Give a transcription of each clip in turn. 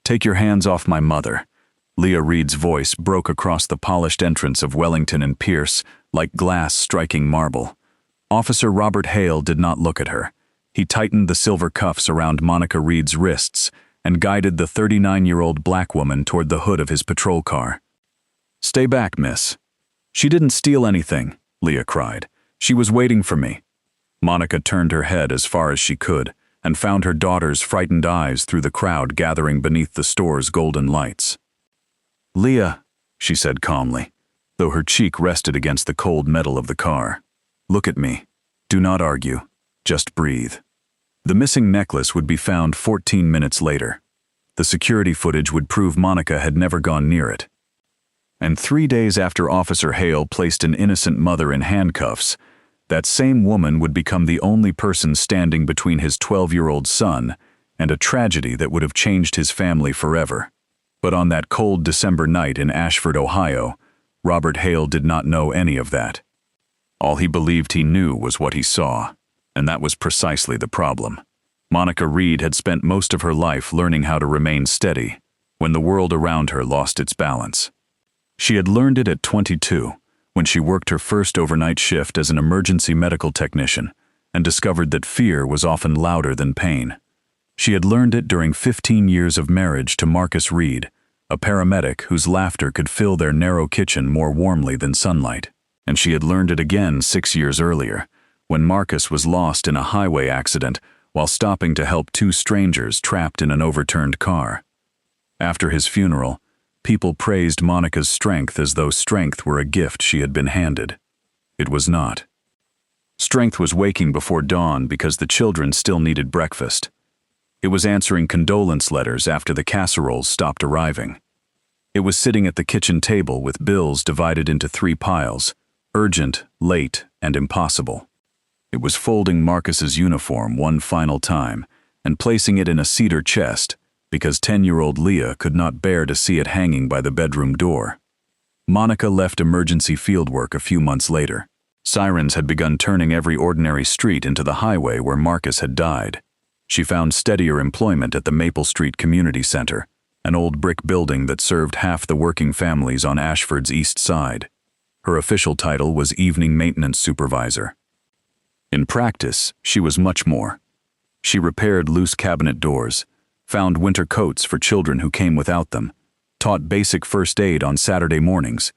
"Take your hands off my mother." Leah Reed's voice broke across the polished entrance of Wellington and Pierce like glass striking marble. Officer Robert Hale did not look at her. He tightened the silver cuffs around Monica Reed's wrists and guided the 39-year-old black woman toward the hood of his patrol car. "Stay back, miss." "She didn't steal anything," Leah cried. "She was waiting for me." Monica turned her head as far as she could and found her daughter's frightened eyes through the crowd gathering beneath the store's golden lights. "Leah," she said calmly, though her cheek rested against the cold metal of the car. "Look at me. Do not argue. Just breathe." The missing necklace would be found 14 minutes later. The security footage would prove Monica had never gone near it. And 3 days after Officer Hale placed an innocent mother in handcuffs, that same woman would become the only person standing between his 12-year-old son and a tragedy that would have changed his family forever. But on that cold December night in Ashford, Ohio, Robert Hale did not know any of that. All he believed he knew was what he saw, and that was precisely the problem. Monica Reed had spent most of her life learning how to remain steady when the world around her lost its balance. She had learned it at 22, when she worked her first overnight shift as an emergency medical technician and discovered that fear was often louder than pain. She had learned it during 15 years of marriage to Marcus Reed, a paramedic whose laughter could fill their narrow kitchen more warmly than sunlight. And she had learned it again 6 years earlier, when Marcus was lost in a highway accident while stopping to help 2 strangers trapped in an overturned car. After his funeral, people praised Monica's strength as though strength were a gift she had been handed. It was not. Strength was waking before dawn because the children still needed breakfast. It was answering condolence letters after the casseroles stopped arriving. It was sitting at the kitchen table with bills divided into 3 piles: urgent, late, and impossible. It was folding Marcus's uniform one final time and placing it in a cedar chest because 10-year-old Leah could not bear to see it hanging by the bedroom door. Monica left emergency fieldwork a few months later. Sirens had begun turning every ordinary street into the highway where Marcus had died. She found steadier employment at the Maple Street Community Center, an old brick building that served half the working families on Ashford's east side. Her official title was Evening Maintenance Supervisor. In practice, she was much more. She repaired loose cabinet doors, found winter coats for children who came without them, taught basic first aid on Saturday mornings,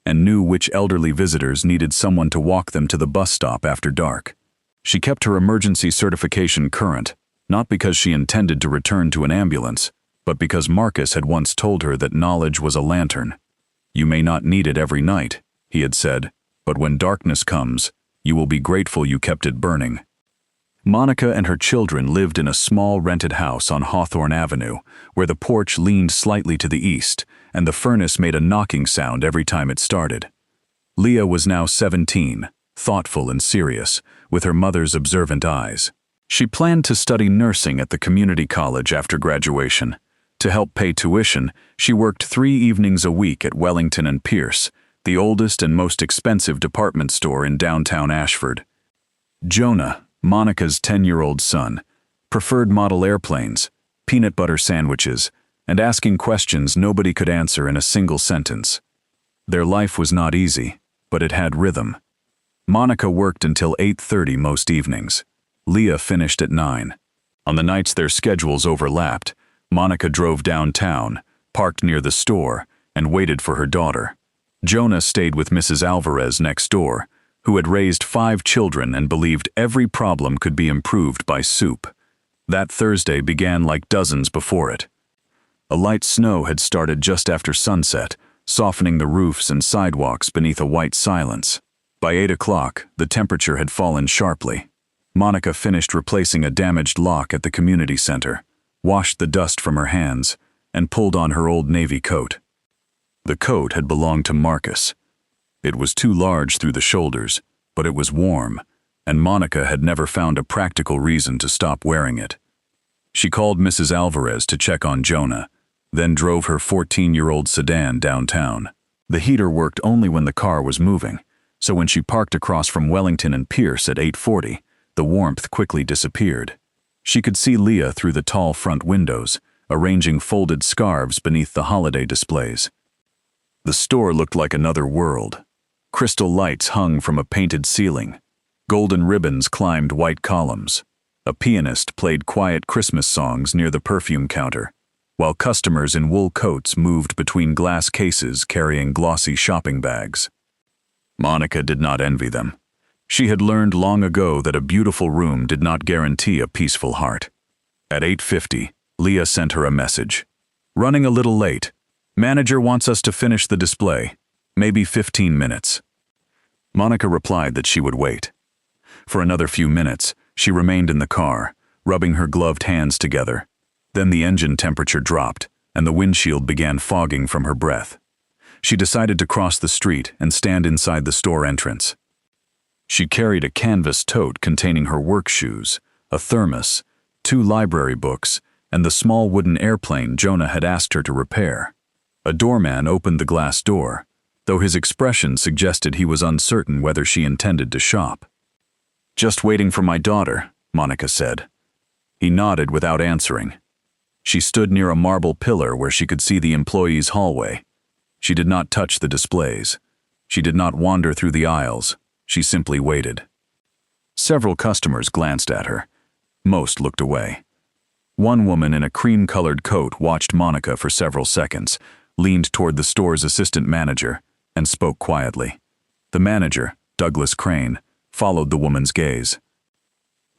and knew which elderly visitors needed someone to walk them to the bus stop after dark. She kept her emergency certification current, not because she intended to return to an ambulance, but because Marcus had once told her that knowledge was a lantern. "You may not need it every night," he had said, "but when darkness comes, you will be grateful you kept it burning." Monica and her children lived in a small rented house on Hawthorne Avenue, where the porch leaned slightly to the east, and the furnace made a knocking sound every time it started. Leah was now 17, thoughtful and serious, with her mother's observant eyes. She planned to study nursing at the community college after graduation. To help pay tuition, she worked 3 evenings a week at Wellington and Pierce, the oldest and most expensive department store in downtown Ashford. Jonah, Monica's 10-year-old son, preferred model airplanes, peanut butter sandwiches, and asking questions nobody could answer in a single sentence. Their life was not easy, but it had rhythm. Monica worked until 8:30 most evenings. Leah finished at 9. On the nights their schedules overlapped, Monica drove downtown, parked near the store, and waited for her daughter. Jonah stayed with Mrs. Alvarez next door, who had raised 5 children and believed every problem could be improved by soup. That Thursday began like dozens before it. A light snow had started just after sunset, softening the roofs and sidewalks beneath a white silence. By 8 o'clock, the temperature had fallen sharply. Monica finished replacing a damaged lock at the community center, washed the dust from her hands, and pulled on her old navy coat. The coat had belonged to Marcus. It was too large through the shoulders, but it was warm, and Monica had never found a practical reason to stop wearing it. She called Mrs. Alvarez to check on Jonah, then drove her 14-year-old sedan downtown. The heater worked only when the car was moving, so when she parked across from Wellington and Pierce at 8:40, the warmth quickly disappeared. She could see Leah through the tall front windows, arranging folded scarves beneath the holiday displays. The store looked like another world. Crystal lights hung from a painted ceiling. Golden ribbons climbed white columns. A pianist played quiet Christmas songs near the perfume counter, while customers in wool coats moved between glass cases carrying glossy shopping bags. Monica did not envy them. She had learned long ago that a beautiful room did not guarantee a peaceful heart. At 8:50, Leah sent her a message. "Running a little late. Manager wants us to finish the display. Maybe 15 minutes. Monica replied that she would wait. For another few minutes, she remained in the car, rubbing her gloved hands together. Then the engine temperature dropped, and the windshield began fogging from her breath. She decided to cross the street and stand inside the store entrance. She carried a canvas tote containing her work shoes, a thermos, 2 library books, and the small wooden airplane Jonah had asked her to repair. A doorman opened the glass door, though his expression suggested he was uncertain whether she intended to shop. "Just waiting for my daughter," Monica said. He nodded without answering. She stood near a marble pillar where she could see the employees' hallway. She did not touch the displays. She did not wander through the aisles. She simply waited. Several customers glanced at her. Most looked away. One woman in a cream-colored coat watched Monica for several seconds, leaned toward the store's assistant manager, and spoke quietly. The manager, Douglas Crane, followed the woman's gaze.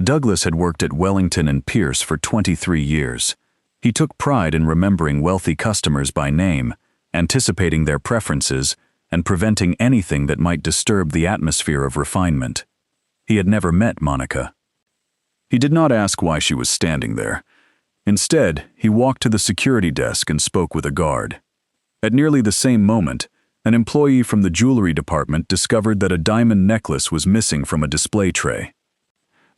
Douglas had worked at Wellington and Pierce for 23 years. He took pride in remembering wealthy customers by name, anticipating their preferences, and preventing anything that might disturb the atmosphere of refinement. He had never met Monica. He did not ask why she was standing there. Instead, he walked to the security desk and spoke with a guard. At nearly the same moment, an employee from the jewelry department discovered that a diamond necklace was missing from a display tray.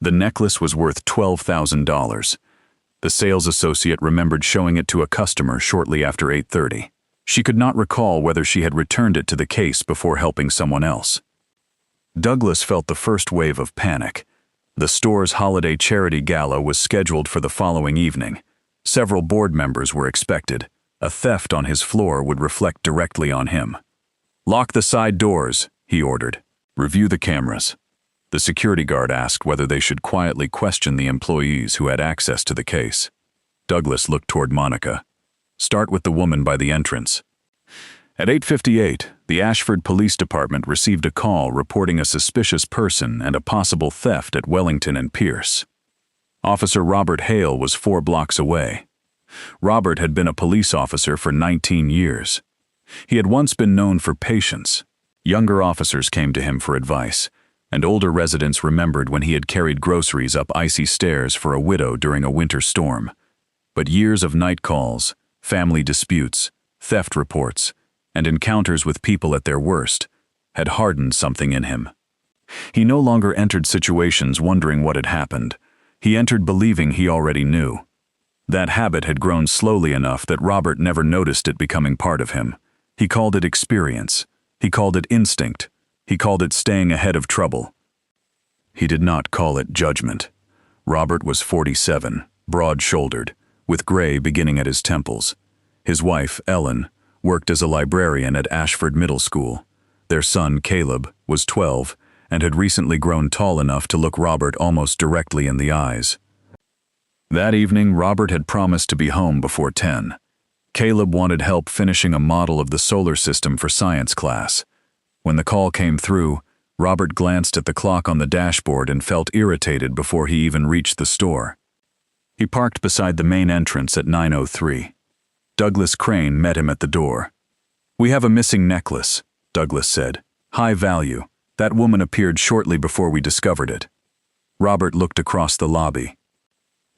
The necklace was worth $12,000. The sales associate remembered showing it to a customer shortly after 8:30. She could not recall whether she had returned it to the case before helping someone else. Douglas felt the first wave of panic. The store's holiday charity gala was scheduled for the following evening. Several board members were expected. A theft on his floor would reflect directly on him. "Lock the side doors," he ordered. "Review the cameras." The security guard asked whether they should quietly question the employees who had access to the case. Douglas looked toward Monica. "Start with the woman by the entrance." At 8:58, the Ashford Police Department received a call reporting a suspicious person and a possible theft at Wellington and Pierce. Officer Robert Hale was 4 blocks away. Robert had been a police officer for 19 years. He had once been known for patience. Younger officers came to him for advice, and older residents remembered when he had carried groceries up icy stairs for a widow during a winter storm. But years of night calls, family disputes, theft reports, and encounters with people at their worst had hardened something in him. He no longer entered situations wondering what had happened. He entered believing he already knew. That habit had grown slowly enough that Robert never noticed it becoming part of him. He called it experience. He called it instinct. He called it staying ahead of trouble. He did not call it judgment. Robert was 47, broad-shouldered, with gray beginning at his temples. His wife, Ellen, worked as a librarian at Ashford Middle School. Their son, Caleb, was 12 and had recently grown tall enough to look Robert almost directly in the eyes. That evening, Robert had promised to be home before 10. Caleb wanted help finishing a model of the solar system for science class. When the call came through, Robert glanced at the clock on the dashboard and felt irritated before he even reached the store. He parked beside the main entrance at 9:03. Douglas Crane met him at the door. "We have a missing necklace," Douglas said. "High value. That woman appeared shortly before we discovered it." Robert looked across the lobby.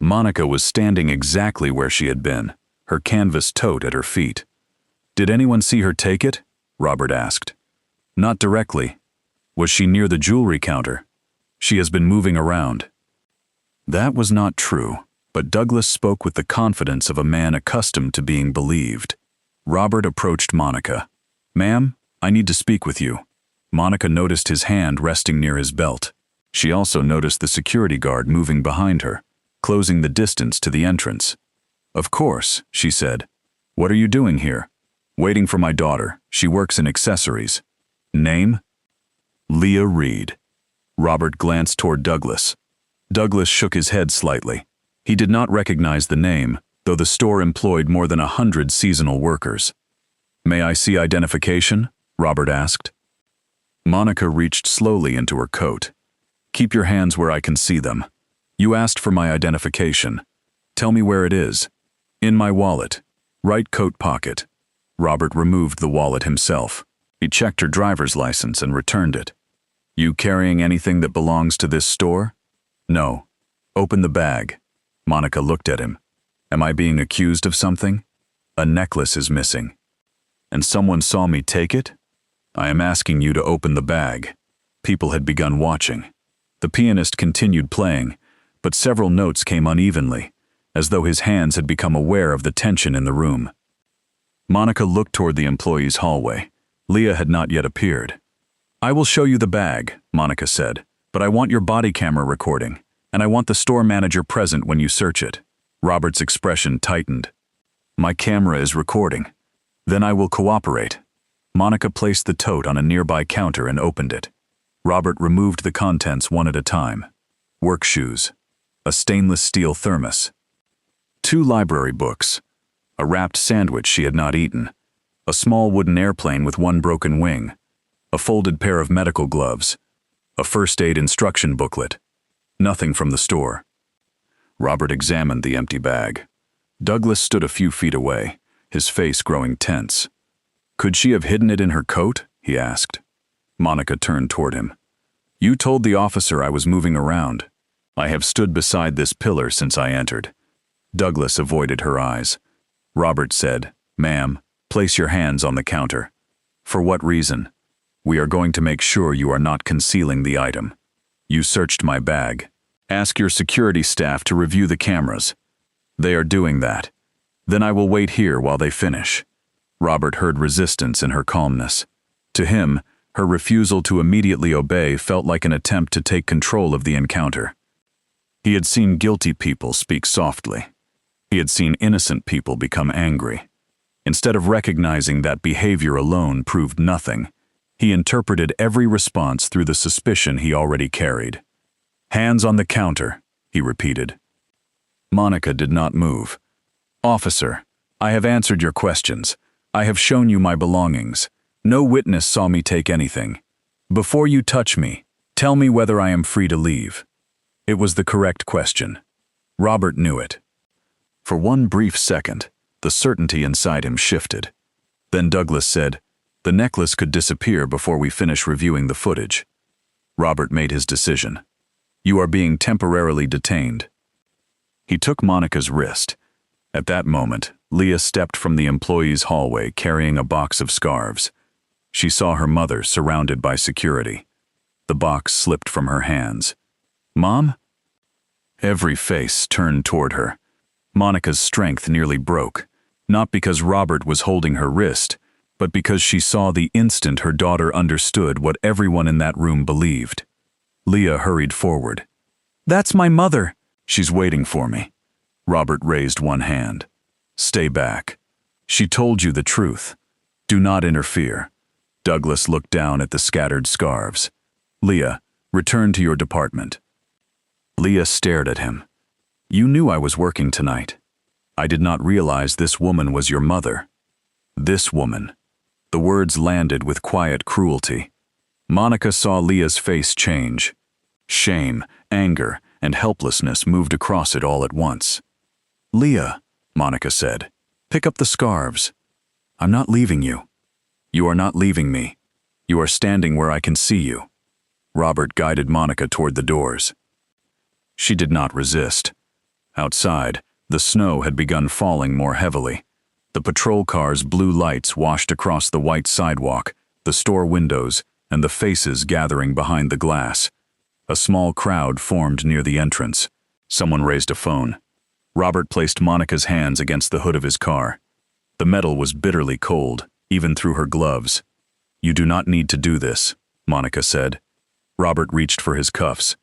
Monica was standing exactly where she had been, her canvas tote at her feet. "Did anyone see her take it?" Robert asked. "Not directly. Was she near the jewelry counter?" "She has been moving around." That was not true, but Douglas spoke with the confidence of a man accustomed to being believed. Robert approached Monica. "Ma'am, I need to speak with you." Monica noticed his hand resting near his belt. She also noticed the security guard moving behind her, closing the distance to the entrance. Of course, she said. What are you doing here? Waiting for my daughter. She works in accessories. Name? Leah Reed. Robert glanced toward Douglas. Douglas shook his head slightly. He did not recognize the name, though the store employed more than 100 seasonal workers. May I see identification? Robert asked. Monica reached slowly into her coat. Keep your hands where I can see them. You asked for my identification. Tell me where it is. In my wallet. Right coat pocket. Robert removed the wallet himself. He checked her driver's license and returned it. You carrying anything that belongs to this store? No. Open the bag. Monica looked at him. Am I being accused of something? A necklace is missing. And someone saw me take it? I am asking you to open the bag. People had begun watching. The pianist continued playing, but several notes came unevenly, as though his hands had become aware of the tension in the room. Monica looked toward the employee's hallway. Leah had not yet appeared. I will show you the bag, Monica said, but I want your body camera recording, and I want the store manager present when you search it. Robert's expression tightened. My camera is recording. Then I will cooperate. Monica placed the tote on a nearby counter and opened it. Robert removed the contents one at a time. Work shoes. A stainless steel thermos. 2 library books. A wrapped sandwich she had not eaten. A small wooden airplane with 1 broken wing. A folded pair of medical gloves. A first aid instruction booklet. Nothing from the store. Robert examined the empty bag. Douglas stood a few feet away, his face growing tense. Could she have hidden it in her coat? He asked. Monica turned toward him. You told the officer I was moving around. I have stood beside this pillar since I entered. Douglas avoided her eyes. Robert said, Ma'am, place your hands on the counter. For what reason? We are going to make sure you are not concealing the item. You searched my bag. Ask your security staff to review the cameras. They are doing that. Then I will wait here while they finish. Robert heard resistance in her calmness. To him, her refusal to immediately obey felt like an attempt to take control of the encounter. He had seen guilty people speak softly. He had seen innocent people become angry. Instead of recognizing that behavior alone proved nothing, he interpreted every response through the suspicion he already carried. Hands on the counter, he repeated. Monica did not move. Officer, I have answered your questions. I have shown you my belongings. No witness saw me take anything. Before you touch me, tell me whether I am free to leave. It was the correct question. Robert knew it. For one brief second, the certainty inside him shifted. Then Douglas said, The necklace could disappear before we finish reviewing the footage. Robert made his decision. You are being temporarily detained. He took Monica's wrist. At that moment, Leah stepped from the employee's hallway carrying a box of scarves. She saw her mother surrounded by security. The box slipped from her hands. Mom? Every face turned toward her. Monica's strength nearly broke, not because Robert was holding her wrist, but because she saw the instant her daughter understood what everyone in that room believed. Leah hurried forward. That's my mother. She's waiting for me. Robert raised one hand. Stay back. She told you the truth. Do not interfere. Douglas looked down at the scattered scarves. Leah, return to your department. Leah stared at him. You knew I was working tonight. I did not realize this woman was your mother. This woman. The words landed with quiet cruelty. Monica saw Leah's face change. Shame, anger, and helplessness moved across it all at once. Leah, Monica said, pick up the scarves. I'm not leaving you. You are not leaving me. You are standing where I can see you. Robert guided Monica toward the doors. She did not resist. Outside, the snow had begun falling more heavily. The patrol car's blue lights washed across the white sidewalk, the store windows, and the faces gathering behind the glass. A small crowd formed near the entrance. Someone raised a phone. Robert placed Monica's hands against the hood of his car. The metal was bitterly cold, even through her gloves. You do not need to do this, Monica said. Robert reached for his cuffs.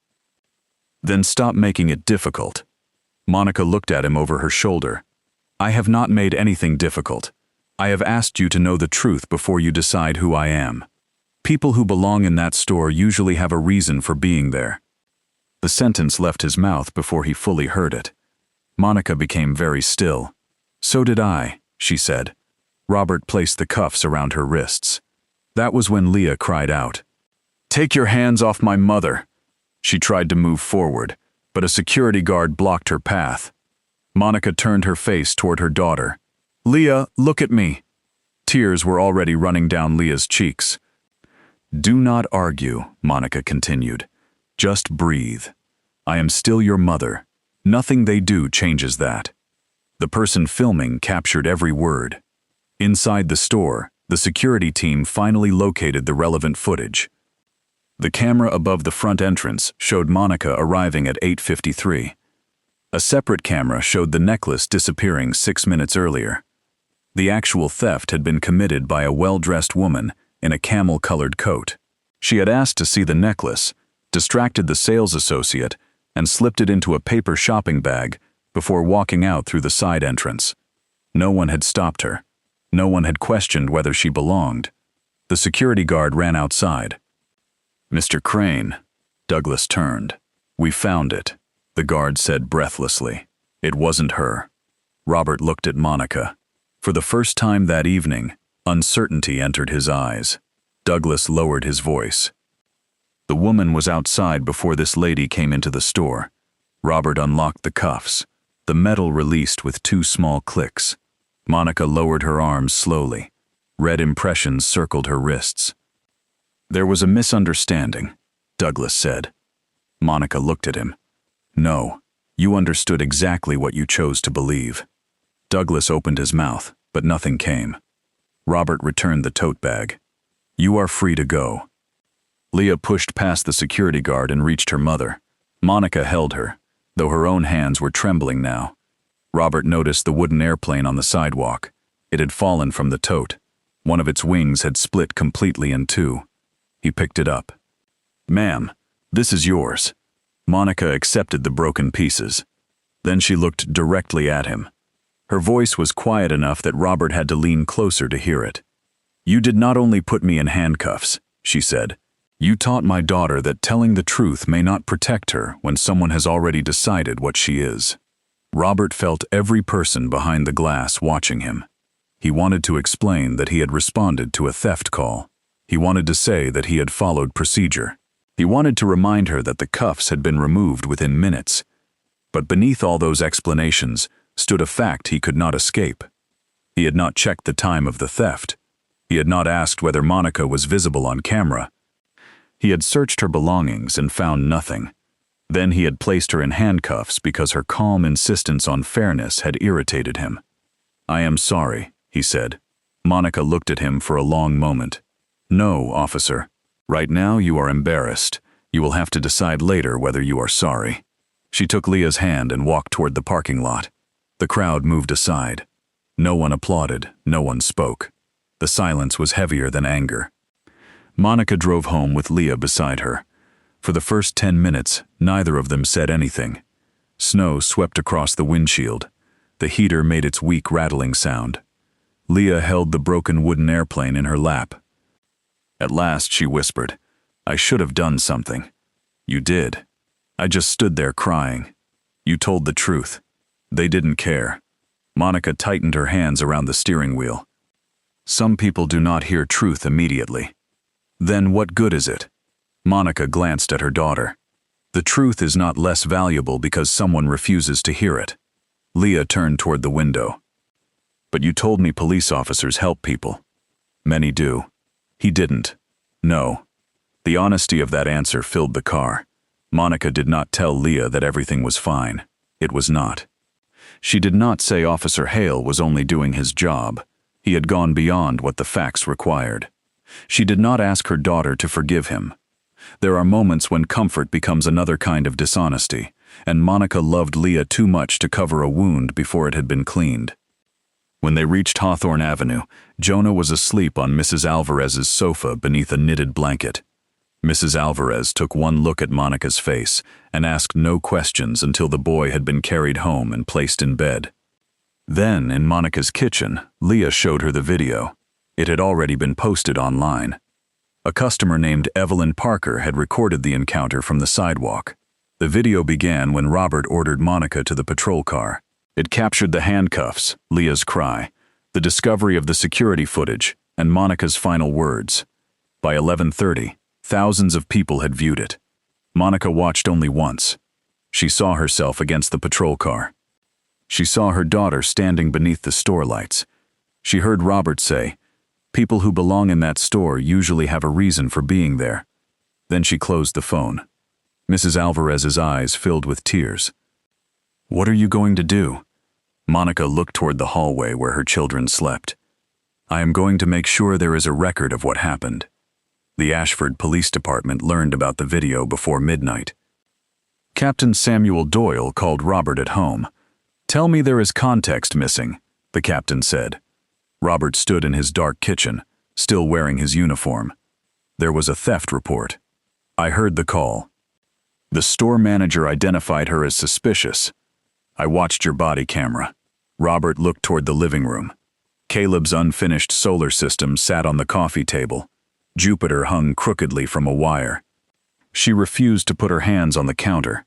Then stop making it difficult. Monica looked at him over her shoulder. I have not made anything difficult. I have asked you to know the truth before you decide who I am. People who belong in that store usually have a reason for being there." The sentence left his mouth before he fully heard it. Monica became very still. "So did I," she said. Robert placed the cuffs around her wrists. That was when Leah cried out, "Take your hands off my mother!" She tried to move forward, but a security guard blocked her path. Monica turned her face toward her daughter. "Leah, look at me." Tears were already running down Leah's cheeks. "Do not argue," Monica continued. "Just breathe. I am still your mother. Nothing they do changes that." The person filming captured every word. Inside the store, the security team finally located the relevant footage. The camera above the front entrance showed Monica arriving at 8:53. A separate camera showed the necklace disappearing 6 minutes earlier. The actual theft had been committed by a well-dressed woman in a camel-colored coat. She had asked to see the necklace, distracted the sales associate, and slipped it into a paper shopping bag before walking out through the side entrance. No one had stopped her. No one had questioned whether she belonged. The security guard ran outside. "Mr. Crane," Douglas turned. "We found it," the guard said breathlessly. It wasn't her. Robert looked at Monica. For the first time that evening, uncertainty entered his eyes. Douglas lowered his voice. "The woman was outside before this lady came into the store." Robert unlocked the cuffs. The metal released with 2 small clicks. Monica lowered her arms slowly. Red impressions circled her wrists. "There was a misunderstanding," Douglas said. Monica looked at him. "No, you understood exactly what you chose to believe." Douglas opened his mouth, but nothing came. Robert returned the tote bag. "You are free to go." Leah pushed past the security guard and reached her mother. Monica held her, though her own hands were trembling now. Robert noticed the wooden airplane on the sidewalk. It had fallen from the tote. One of its wings had split completely in 2. He picked it up. "Ma'am, this is yours." Monica accepted the broken pieces. Then she looked directly at him. Her voice was quiet enough that Robert had to lean closer to hear it. "You did not only put me in handcuffs," she said. "You taught my daughter that telling the truth may not protect her when someone has already decided what she is." Robert felt every person behind the glass watching him. He wanted to explain that he had responded to a theft call. He wanted to say that he had followed procedure. He wanted to remind her that the cuffs had been removed within minutes. But beneath all those explanations stood a fact he could not escape. He had not checked the time of the theft. He had not asked whether Monica was visible on camera. He had searched her belongings and found nothing. Then he had placed her in handcuffs because her calm insistence on fairness had irritated him. "I am sorry," he said. Monica looked at him for a long moment. "No, officer. Right now you are embarrassed. You will have to decide later whether you are sorry." She took Leah's hand and walked toward the parking lot. The crowd moved aside. No one applauded, no one spoke. The silence was heavier than anger. Monica drove home with Leah beside her. For the first 10 minutes, neither of them said anything. Snow swept across the windshield. The heater made its weak rattling sound. Leah held the broken wooden airplane in her lap. At last she whispered, "I should have done something." "You did. I just stood there crying. You told the truth. They didn't care." Monica tightened her hands around the steering wheel. "Some people do not hear truth immediately. Then what good is it?" Monica glanced at her daughter. "The truth is not less valuable because someone refuses to hear it." Leah turned toward the window. "But you told me police officers help people." "Many do." "He didn't." "No." The honesty of that answer filled the car. Monica did not tell Leah that everything was fine. It was not. She did not say Officer Hale was only doing his job. He had gone beyond what the facts required. She did not ask her daughter to forgive him. There are moments when comfort becomes another kind of dishonesty, and Monica loved Leah too much to cover a wound before it had been cleaned. When they reached Hawthorne Avenue, Jonah was asleep on Mrs. Alvarez's sofa beneath a knitted blanket. Mrs. Alvarez took one look at Monica's face and asked no questions until the boy had been carried home and placed in bed. Then, in Monica's kitchen, Leah showed her the video. It had already been posted online. A customer named Evelyn Parker had recorded the encounter from the sidewalk. The video began when Robert ordered Monica to the patrol car. It captured the handcuffs, Leah's cry, the discovery of the security footage, and Monica's final words. By 11:30, thousands of people had viewed it. Monica watched only once. She saw herself against the patrol car. She saw her daughter standing beneath the store lights. She heard Robert say, "People who belong in that store usually have a reason for being there." Then she closed the phone. Mrs. Alvarez's eyes filled with tears. "What are you going to do?" Monica looked toward the hallway where her children slept. "I am going to make sure there is a record of what happened." The Ashford Police Department learned about the video before midnight. Captain Samuel Doyle called Robert at home. "Tell me there is context missing," the captain said. Robert stood in his dark kitchen, still wearing his uniform. There was a theft report. "I heard the call. The store manager identified her as suspicious. I watched your body camera." Robert looked toward the living room. Caleb's unfinished solar system sat on the coffee table. Jupiter hung crookedly from a wire. She refused to put her hands on the counter.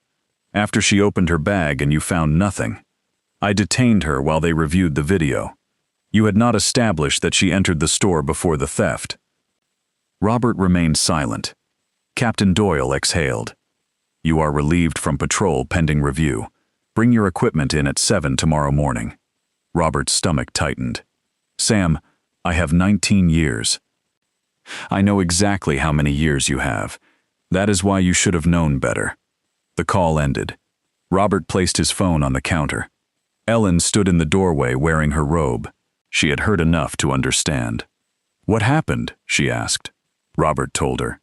After she opened her bag and you found nothing. I detained her while they reviewed the video. You had not established that she entered the store before the theft. Robert remained silent. Captain Doyle exhaled. "You are relieved from patrol pending review. Bring your equipment in at 7 tomorrow morning." Robert's stomach tightened. "Sam, I have 19 years. I know exactly how many years you have. That is why you should have known better." The call ended. Robert placed his phone on the counter. Ellen stood in the doorway wearing her robe. She had heard enough to understand. "What happened?" she asked. Robert told her.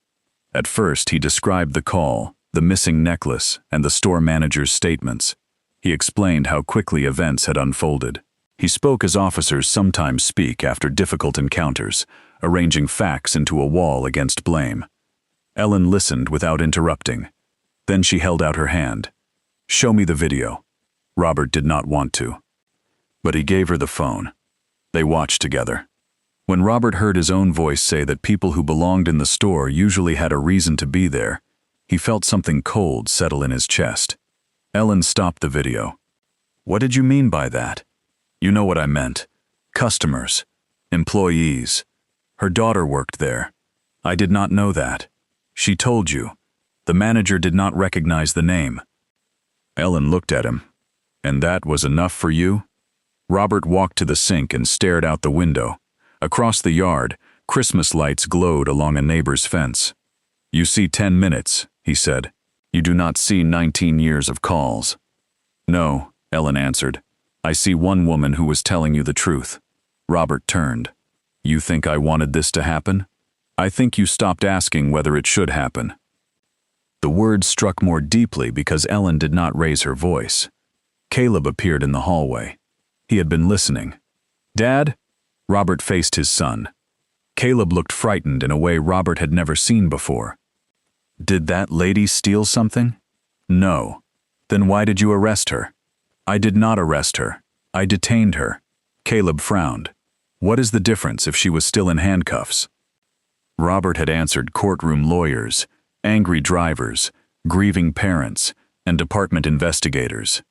At first, he described the call, the missing necklace, and the store manager's statements. He explained how quickly events had unfolded. He spoke as officers sometimes speak after difficult encounters, arranging facts into a wall against blame. Ellen listened without interrupting. Then she held out her hand. "Show me the video." Robert did not want to. But he gave her the phone. They watched together. When Robert heard his own voice say that people who belonged in the store usually had a reason to be there, he felt something cold settle in his chest. Ellen stopped the video. "What did you mean by that?" "You know what I meant. Customers. Employees. Her daughter worked there. I did not know that. She told you. The manager did not recognize the name." Ellen looked at him. "And that was enough for you?" Robert walked to the sink and stared out the window. Across the yard, Christmas lights glowed along a neighbor's fence. "You see 10 minutes, he said. "You do not see 19 years of calls." "No," Ellen answered. "I see one woman who was telling you the truth." Robert turned. "You think I wanted this to happen? I think you stopped asking whether it should happen." The words struck more deeply because Ellen did not raise her voice. Caleb appeared in the hallway. He had been listening. "Dad?" Robert faced his son. Caleb looked frightened in a way Robert had never seen before. "Did that lady steal something?" "No." "Then why did you arrest her?" "I did not arrest her. I detained her." Caleb frowned. "What is the difference if she was still in handcuffs?" Robert had answered courtroom lawyers, angry drivers, grieving parents, and department investigators.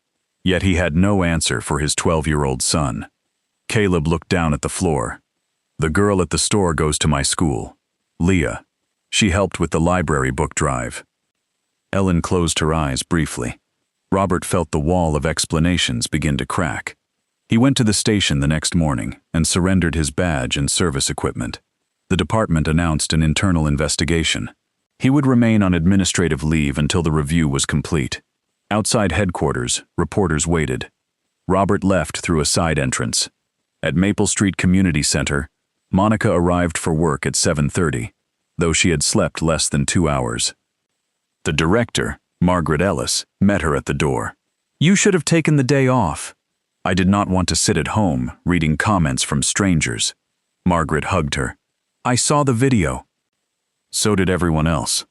Yet he had no answer for his 12-year-old son. Caleb looked down at the floor. "The girl at the store goes to my school. Leah. She helped with the library book drive." Ellen closed her eyes briefly. Robert felt the wall of explanations begin to crack. He went to the station the next morning and surrendered his badge and service equipment. The department announced an internal investigation. He would remain on administrative leave until the review was complete. Outside headquarters, reporters waited. Robert left through a side entrance. At Maple Street Community Center, Monica arrived for work at 7:30, though she had slept less than 2 hours. The director, Margaret Ellis, met her at the door. "You should have taken the day off." "I did not want to sit at home, reading comments from strangers." Margaret hugged her. "I saw the video." So did everyone else.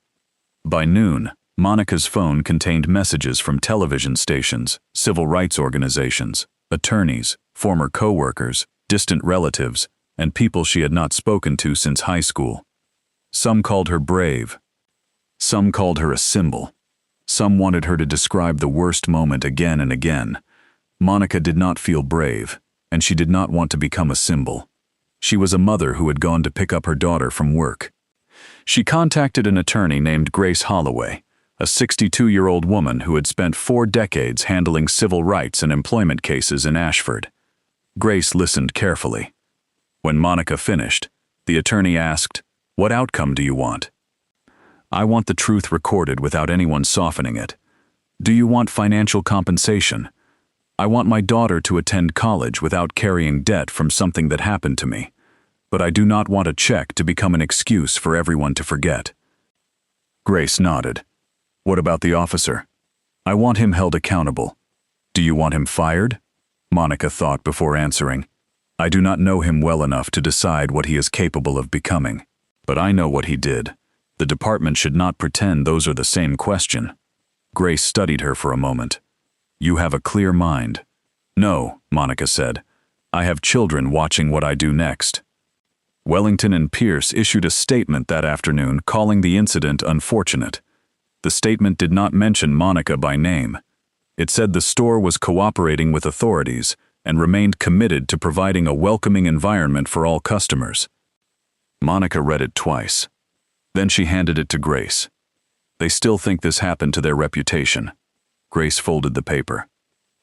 By noon, Monica's phone contained messages from television stations, civil rights organizations, attorneys, former co-workers, distant relatives, and people she had not spoken to since high school. Some called her brave. Some called her a symbol. Some wanted her to describe the worst moment again and again. Monica did not feel brave, and she did not want to become a symbol. She was a mother who had gone to pick up her daughter from work. She contacted an attorney named Grace Holloway, a 62-year-old woman who had spent 4 decades handling civil rights and employment cases in Ashford. Grace listened carefully. When Monica finished, the attorney asked, "What outcome do you want?" "I want the truth recorded without anyone softening it." "Do you want financial compensation?" "I want my daughter to attend college without carrying debt from something that happened to me. But I do not want a check to become an excuse for everyone to forget." Grace nodded. "What about the officer?" "I want him held accountable." "Do you want him fired?" Monica thought before answering. "I do not know him well enough to decide what he is capable of becoming. But I know what he did. The department should not pretend those are the same question." Grace studied her for a moment. "You have a clear mind." "No," Monica said. "I have children watching what I do next." Wellington and Pierce issued a statement that afternoon calling the incident unfortunate. The statement did not mention Monica by name. It said the store was cooperating with authorities and remained committed to providing a welcoming environment for all customers. Monica read it twice. Then she handed it to Grace. "They still think this happened to their reputation." Grace folded the paper.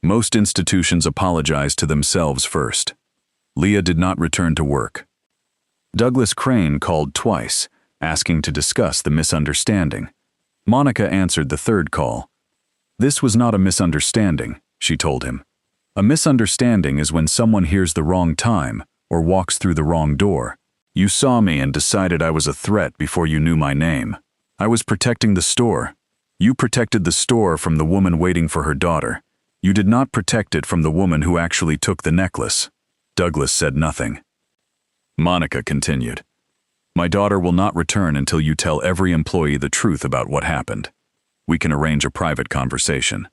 "Most institutions apologize to themselves first." Leah did not return to work. Douglas Crane called twice, asking to discuss the misunderstanding. Monica answered the third call. "This was not a misunderstanding," she told him. "A misunderstanding is when someone hears the wrong time or walks through the wrong door. You saw me and decided I was a threat before you knew my name. I was protecting the store. You protected the store from the woman waiting for her daughter. You did not protect it from the woman who actually took the necklace." Douglas said nothing. Monica continued. "My daughter will not return until you tell every employee the truth about what happened. We can arrange a private conversation."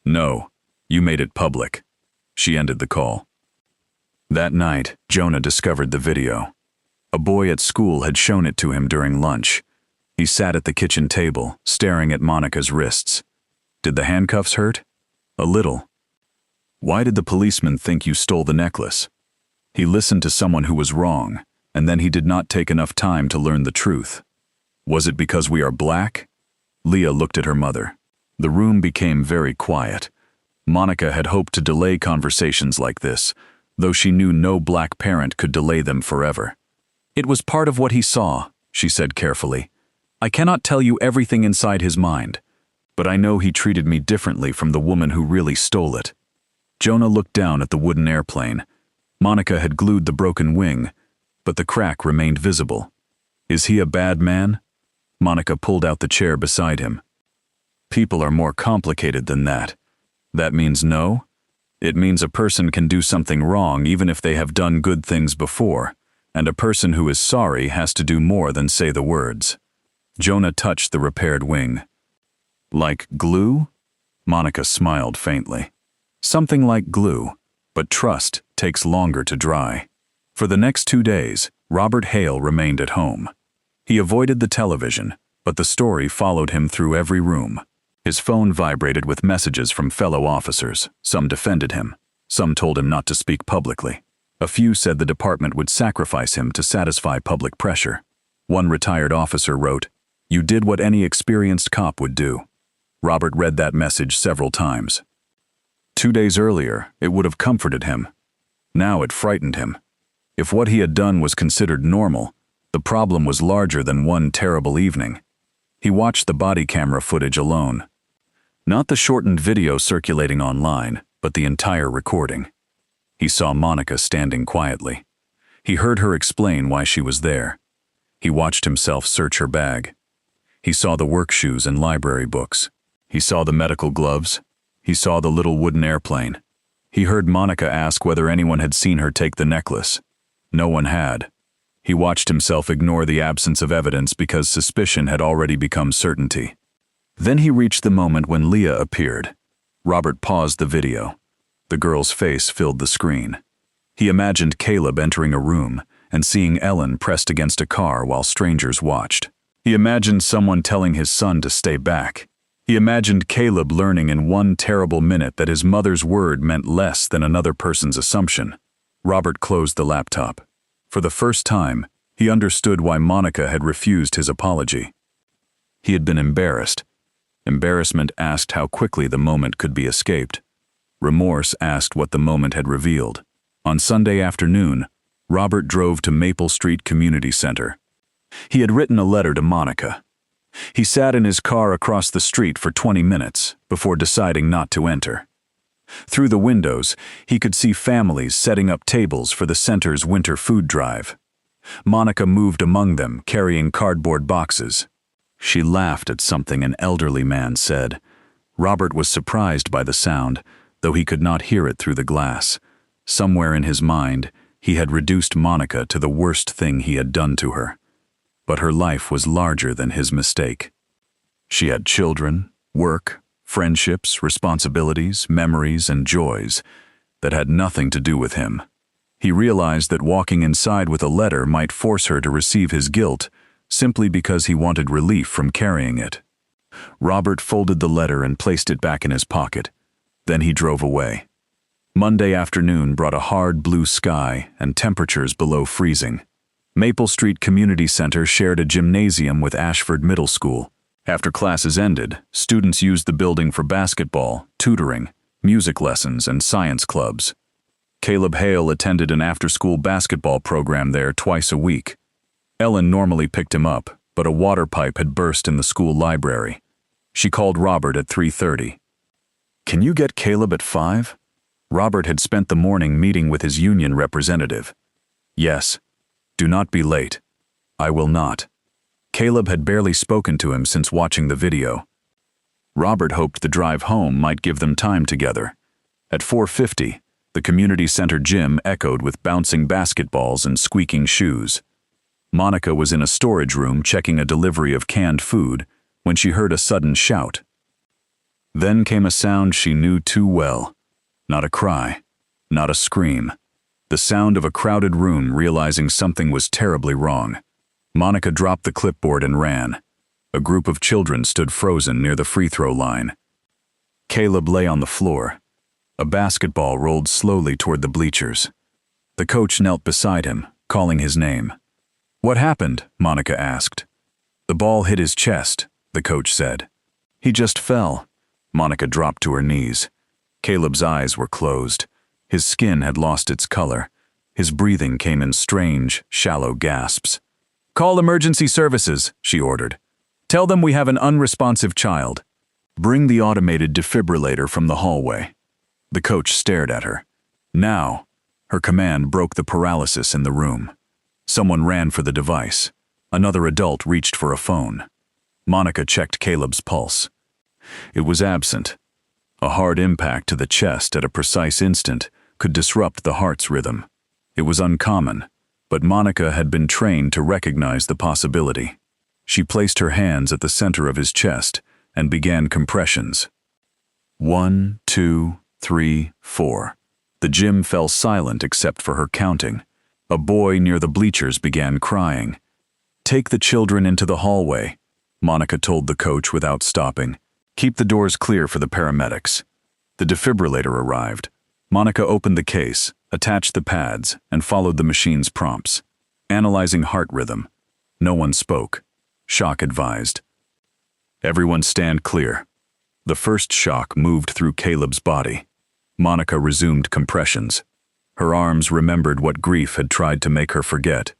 "No, you made it public." She ended the call. That night, Jonah discovered the video. A boy at school had shown it to him during lunch. He sat at the kitchen table, staring at Monica's wrists. "Did the handcuffs hurt?" "A little." "Why did the policeman think you stole the necklace?" "He listened to someone who was wrong, and then he did not take enough time to learn the truth." "Was it because we are black?" Leah looked at her mother. The room became very quiet. Monica had hoped to delay conversations like this, though she knew no black parent could delay them forever. "It was part of what he saw," she said carefully. "I cannot tell you everything inside his mind, but I know he treated me differently from the woman who really stole it." Jonah looked down at the wooden airplane. Monica had glued the broken wing, but the crack remained visible. "Is he a bad man?" Monica pulled out the chair beside him. "People are more complicated than that." "That means no?" "It means a person can do something wrong even if they have done good things before, and a person who is sorry has to do more than say the words." Jonah touched the repaired wing. "Like glue?" Monica smiled faintly. "Something like glue, but trust takes longer to dry." For the next 2 days, Robert Hale remained at home. He avoided the television, but the story followed him through every room. His phone vibrated with messages from fellow officers. Some defended him. Some told him not to speak publicly. A few said the department would sacrifice him to satisfy public pressure. One retired officer wrote, "You did what any experienced cop would do." Robert read that message several times. 2 days earlier, it would have comforted him. Now it frightened him. If what he had done was considered normal, the problem was larger than one terrible evening. He watched the body camera footage alone. Not the shortened video circulating online, but the entire recording. He saw Monica standing quietly. He heard her explain why she was there. He watched himself search her bag. He saw the work shoes and library books. He saw the medical gloves. He saw the little wooden airplane. He heard Monica ask whether anyone had seen her take the necklace. No one had. He watched himself ignore the absence of evidence because suspicion had already become certainty. Then he reached the moment when Leah appeared. Robert paused the video. The girl's face filled the screen. He imagined Caleb entering a room and seeing Ellen pressed against a car while strangers watched. He imagined someone telling his son to stay back. He imagined Caleb learning in one terrible minute that his mother's word meant less than another person's assumption. Robert closed the laptop. For the first time, he understood why Monica had refused his apology. He had been embarrassed. Embarrassment asked how quickly the moment could be escaped. Remorse asked what the moment had revealed. On Sunday afternoon, Robert drove to Maple Street Community Center. He had written a letter to Monica. He sat in his car across the street for 20 minutes before deciding not to enter. Through the windows, he could see families setting up tables for the center's winter food drive. Monica moved among them, carrying cardboard boxes. She laughed at something an elderly man said. Robert was surprised by the sound, though he could not hear it through the glass. Somewhere in his mind, he had reduced Monica to the worst thing he had done to her. But her life was larger than his mistake. She had children, work, friendships, responsibilities, memories, and joys that had nothing to do with him. He realized that walking inside with a letter might force her to receive his guilt simply because he wanted relief from carrying it. Robert folded the letter and placed it back in his pocket. Then he drove away. Monday afternoon brought a hard blue sky and temperatures below freezing. Maple Street Community Center shared a gymnasium with Ashford Middle School. After classes ended, students used the building for basketball, tutoring, music lessons, and science clubs. Caleb Hale attended an after-school basketball program there twice a week. Ellen normally picked him up, but a water pipe had burst in the school library. She called Robert at 3:30. "Can you get Caleb at 5?" Robert had spent the morning meeting with his union representative. "Yes. Do not be late." "I will not." Caleb had barely spoken to him since watching the video. Robert hoped the drive home might give them time together. At 4:50, the community center gym echoed with bouncing basketballs and squeaking shoes. Monica was in a storage room checking a delivery of canned food when she heard a sudden shout. Then came a sound she knew too well. Not a cry, not a scream. The sound of a crowded room realizing something was terribly wrong. Monica dropped the clipboard and ran. A group of children stood frozen near the free throw line. Caleb lay on the floor. A basketball rolled slowly toward the bleachers. The coach knelt beside him, calling his name. "What happened?" Monica asked. "The ball hit his chest," the coach said. "He just fell." Monica dropped to her knees. Caleb's eyes were closed. His skin had lost its color. His breathing came in strange, shallow gasps. "Call emergency services," she ordered. "Tell them we have an unresponsive child. Bring the automated defibrillator from the hallway." The coach stared at her. Now, her command broke the paralysis in the room. Someone ran for the device. Another adult reached for a phone. Monica checked Caleb's pulse. It was absent. A hard impact to the chest at a precise instant could disrupt the heart's rhythm. It was uncommon, but Monica had been trained to recognize the possibility. She placed her hands at the center of his chest and began compressions. 1, 2, 3, 4. The gym fell silent except for her counting. A boy near the bleachers began crying. "Take the children into the hallway," Monica told the coach without stopping. "Keep the doors clear for the paramedics." The defibrillator arrived. Monica opened the case, attached the pads, and followed the machine's prompts. Analyzing heart rhythm. No one spoke. Shock advised. "Everyone stand clear." The first shock moved through Caleb's body. Monica resumed compressions. Her arms remembered what grief had tried to make her forget.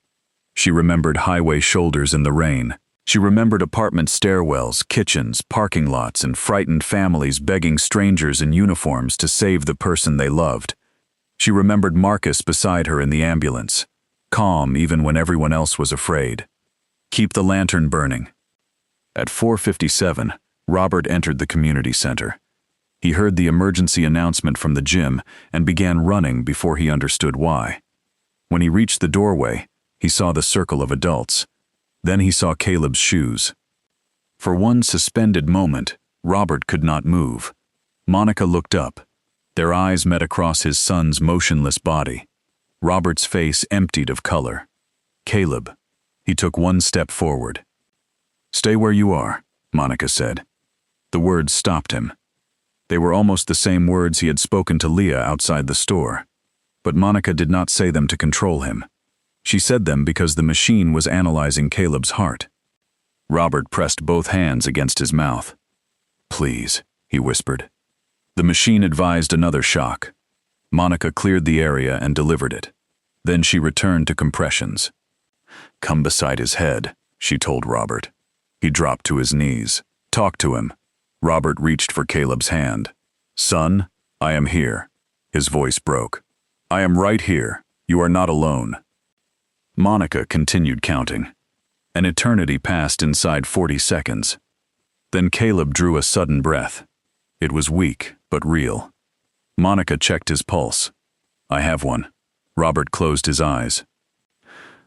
She remembered highway shoulders in the rain. She remembered apartment stairwells, kitchens, parking lots, and frightened families begging strangers in uniforms to save the person they loved. She remembered Marcus beside her in the ambulance, calm even when everyone else was afraid. "Keep the lantern burning." At 4:57, Robert entered the community center. He heard the emergency announcement from the gym and began running before he understood why. When he reached the doorway, he saw the circle of adults. Then he saw Caleb's shoes. For one suspended moment, Robert could not move. Monica looked up. Their eyes met across his son's motionless body. Robert's face emptied of color. "Caleb." He took one step forward. "Stay where you are," Monica said. The words stopped him. They were almost the same words he had spoken to Leah outside the store. But Monica did not say them to control him. She said them because the machine was analyzing Caleb's heart. Robert pressed both hands against his mouth. "Please," he whispered. The machine advised another shock. Monica cleared the area and delivered it. Then she returned to compressions. "Come beside his head," she told Robert. He dropped to his knees. "Talk to him." Robert reached for Caleb's hand. "Son, I am here." His voice broke. "I am right here. You are not alone." Monica continued counting. An eternity passed inside 40 seconds. Then Caleb drew a sudden breath. It was weak, but real. Monica checked his pulse. "I have one." Robert closed his eyes.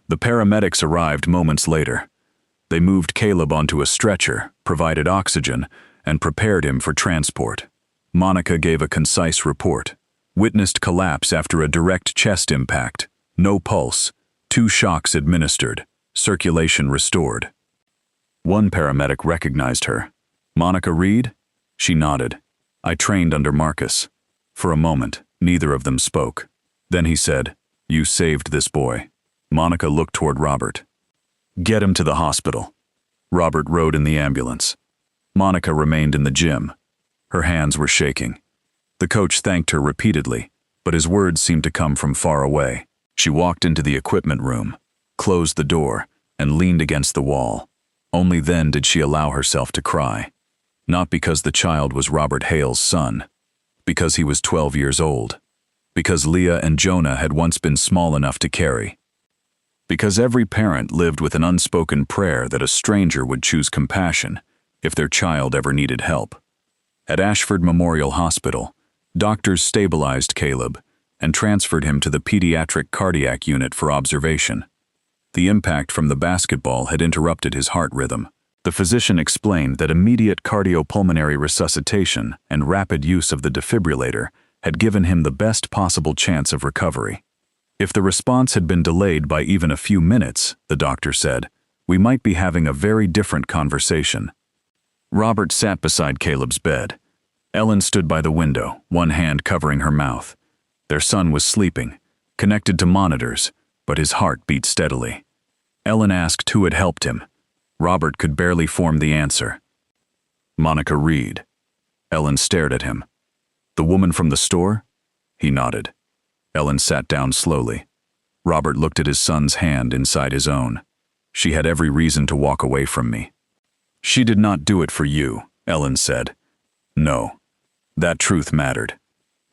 The paramedics arrived moments later. They moved Caleb onto a stretcher, provided oxygen, and prepared him for transport. Monica gave a concise report. Witnessed collapse after a direct chest impact. No pulse. 2 shocks administered. Circulation restored. One paramedic recognized her. "Monica Reed?" She nodded. "I trained under Marcus." For a moment, neither of them spoke. Then he said, "You saved this boy." Monica looked toward Robert. "Get him to the hospital." Robert rode in the ambulance. Monica remained in the gym. Her hands were shaking. The coach thanked her repeatedly, but his words seemed to come from far away. She walked into the equipment room, closed the door, and leaned against the wall. Only then did she allow herself to cry. Not because the child was Robert Hale's son. Because he was 12 years old. Because Leah and Jonah had once been small enough to carry. Because every parent lived with an unspoken prayer that a stranger would choose compassion if their child ever needed help. At Ashford Memorial Hospital, doctors stabilized Caleb and transferred him to the pediatric cardiac unit for observation. The impact from the basketball had interrupted his heart rhythm. The physician explained that immediate cardiopulmonary resuscitation and rapid use of the defibrillator had given him the best possible chance of recovery. If the response had been delayed by even a few minutes, the doctor said, we might be having a very different conversation. Robert sat beside Caleb's bed. Ellen stood by the window, one hand covering her mouth. Their son was sleeping, connected to monitors, but his heart beat steadily. Ellen asked who had helped him. Robert could barely form the answer. "Monica Reed." Ellen stared at him. "The woman from the store?" He nodded. Ellen sat down slowly. Robert looked at his son's hand inside his own. "She had every reason to walk away from me." "She did not do it for you," Ellen said. No. That truth mattered.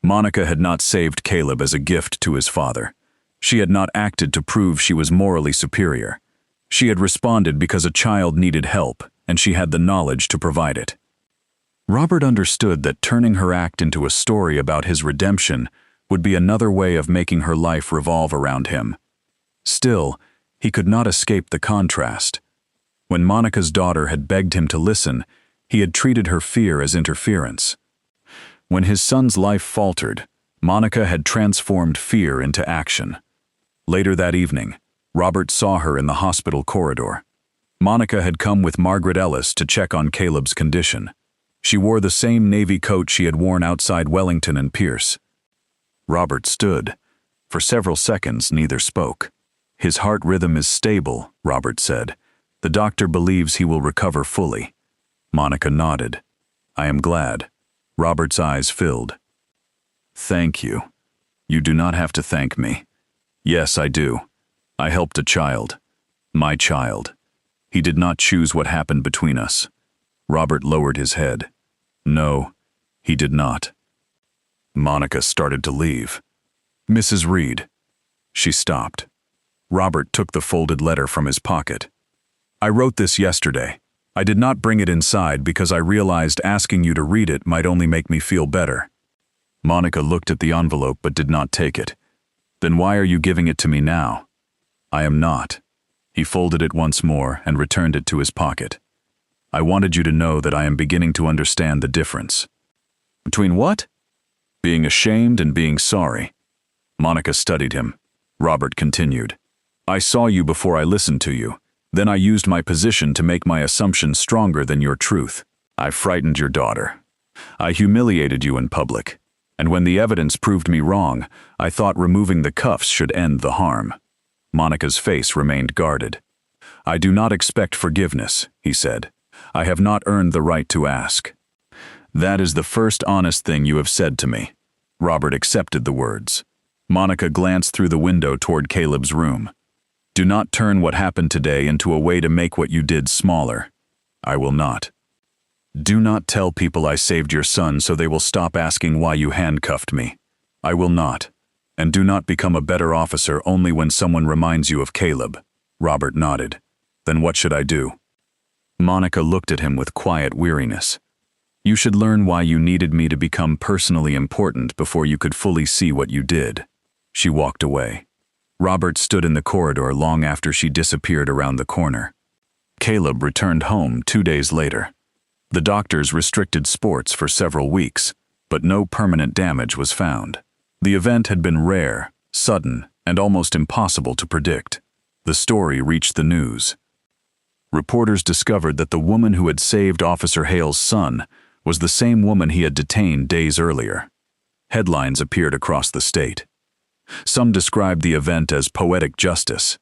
Monica had not saved Caleb as a gift to his father. She had not acted to prove she was morally superior. She had responded because a child needed help, and she had the knowledge to provide it. Robert understood that turning her act into a story about his redemption would be another way of making her life revolve around him. Still, he could not escape the contrast. When Monica's daughter had begged him to listen, he had treated her fear as interference. When his son's life faltered, Monica had transformed fear into action. Later that evening, Robert saw her in the hospital corridor. Monica had come with Margaret Ellis to check on Caleb's condition. She wore the same navy coat she had worn outside Wellington and Pierce. Robert stood. For several seconds, neither spoke. "His heart rhythm is stable," Robert said. "The doctor believes he will recover fully." Monica nodded. "I am glad." Robert's eyes filled. "Thank you. You do not have to thank me." "Yes, I do. I helped a child. My child. He did not choose what happened between us." Robert lowered his head. "No, he did not." Monica started to leave. "Mrs. Reed." She stopped. Robert took the folded letter from his pocket. "I wrote this yesterday. I did not bring it inside because I realized asking you to read it might only make me feel better." Monica looked at the envelope but did not take it. "Then why are you giving it to me now?" "I am not." He folded it once more and returned it to his pocket. "I wanted you to know that I am beginning to understand the difference." "Between what?" Being ashamed and being sorry. Monica studied him. Robert continued. I saw you before I listened to you. Then I used my position to make my assumption stronger than your truth. I frightened your daughter. I humiliated you in public. And when the evidence proved me wrong, I thought removing the cuffs should end the harm. Monica's face remained guarded. I do not expect forgiveness, he said. I have not earned the right to ask. That is the first honest thing you have said to me. Robert accepted the words. Monica glanced through the window toward Caleb's room. Do not turn what happened today into a way to make what you did smaller. I will not. Do not tell people I saved your son so they will stop asking why you handcuffed me. I will not. And do not become a better officer only when someone reminds you of Caleb. Robert nodded. Then what should I do? Monica looked at him with quiet weariness. You should learn why you needed me to become personally important before you could fully see what you did. She walked away. Robert stood in the corridor long after she disappeared around the corner. Caleb returned home 2 days later. The doctors restricted sports for several weeks, but no permanent damage was found. The event had been rare, sudden, and almost impossible to predict. The story reached the news. Reporters discovered that the woman who had saved Officer Hale's son was the same woman he had detained days earlier. Headlines appeared across the state. Some described the event as poetic justice.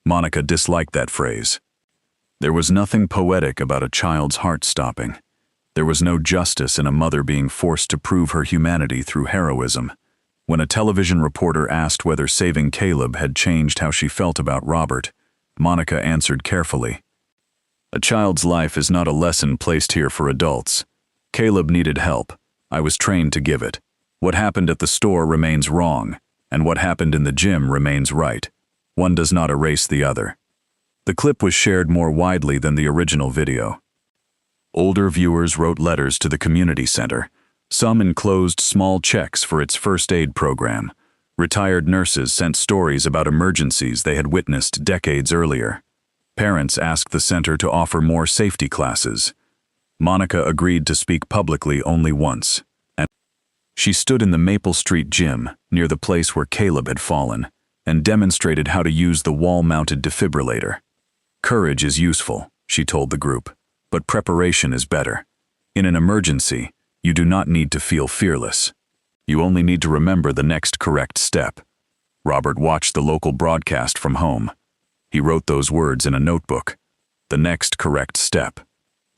Monica disliked that phrase. There was nothing poetic about a child's heart stopping. There was no justice in a mother being forced to prove her humanity through heroism. When a television reporter asked whether saving Caleb had changed how she felt about Robert, Monica answered carefully. A child's life is not a lesson placed here for adults. Caleb needed help. I was trained to give it. What happened at the store remains wrong, and what happened in the gym remains right. One does not erase the other. The clip was shared more widely than the original video. Older viewers wrote letters to the community center. Some enclosed small checks for its first aid program. Retired nurses sent stories about emergencies they had witnessed decades earlier. Parents asked the center to offer more safety classes. Monica agreed to speak publicly only once. And she stood in the Maple Street gym, near the place where Caleb had fallen, and demonstrated how to use the wall-mounted defibrillator. Courage is useful, she told the group, but preparation is better. In an emergency, you do not need to feel fearless. You only need to remember the next correct step. Robert watched the local broadcast from home. He wrote those words in a notebook. The next correct step.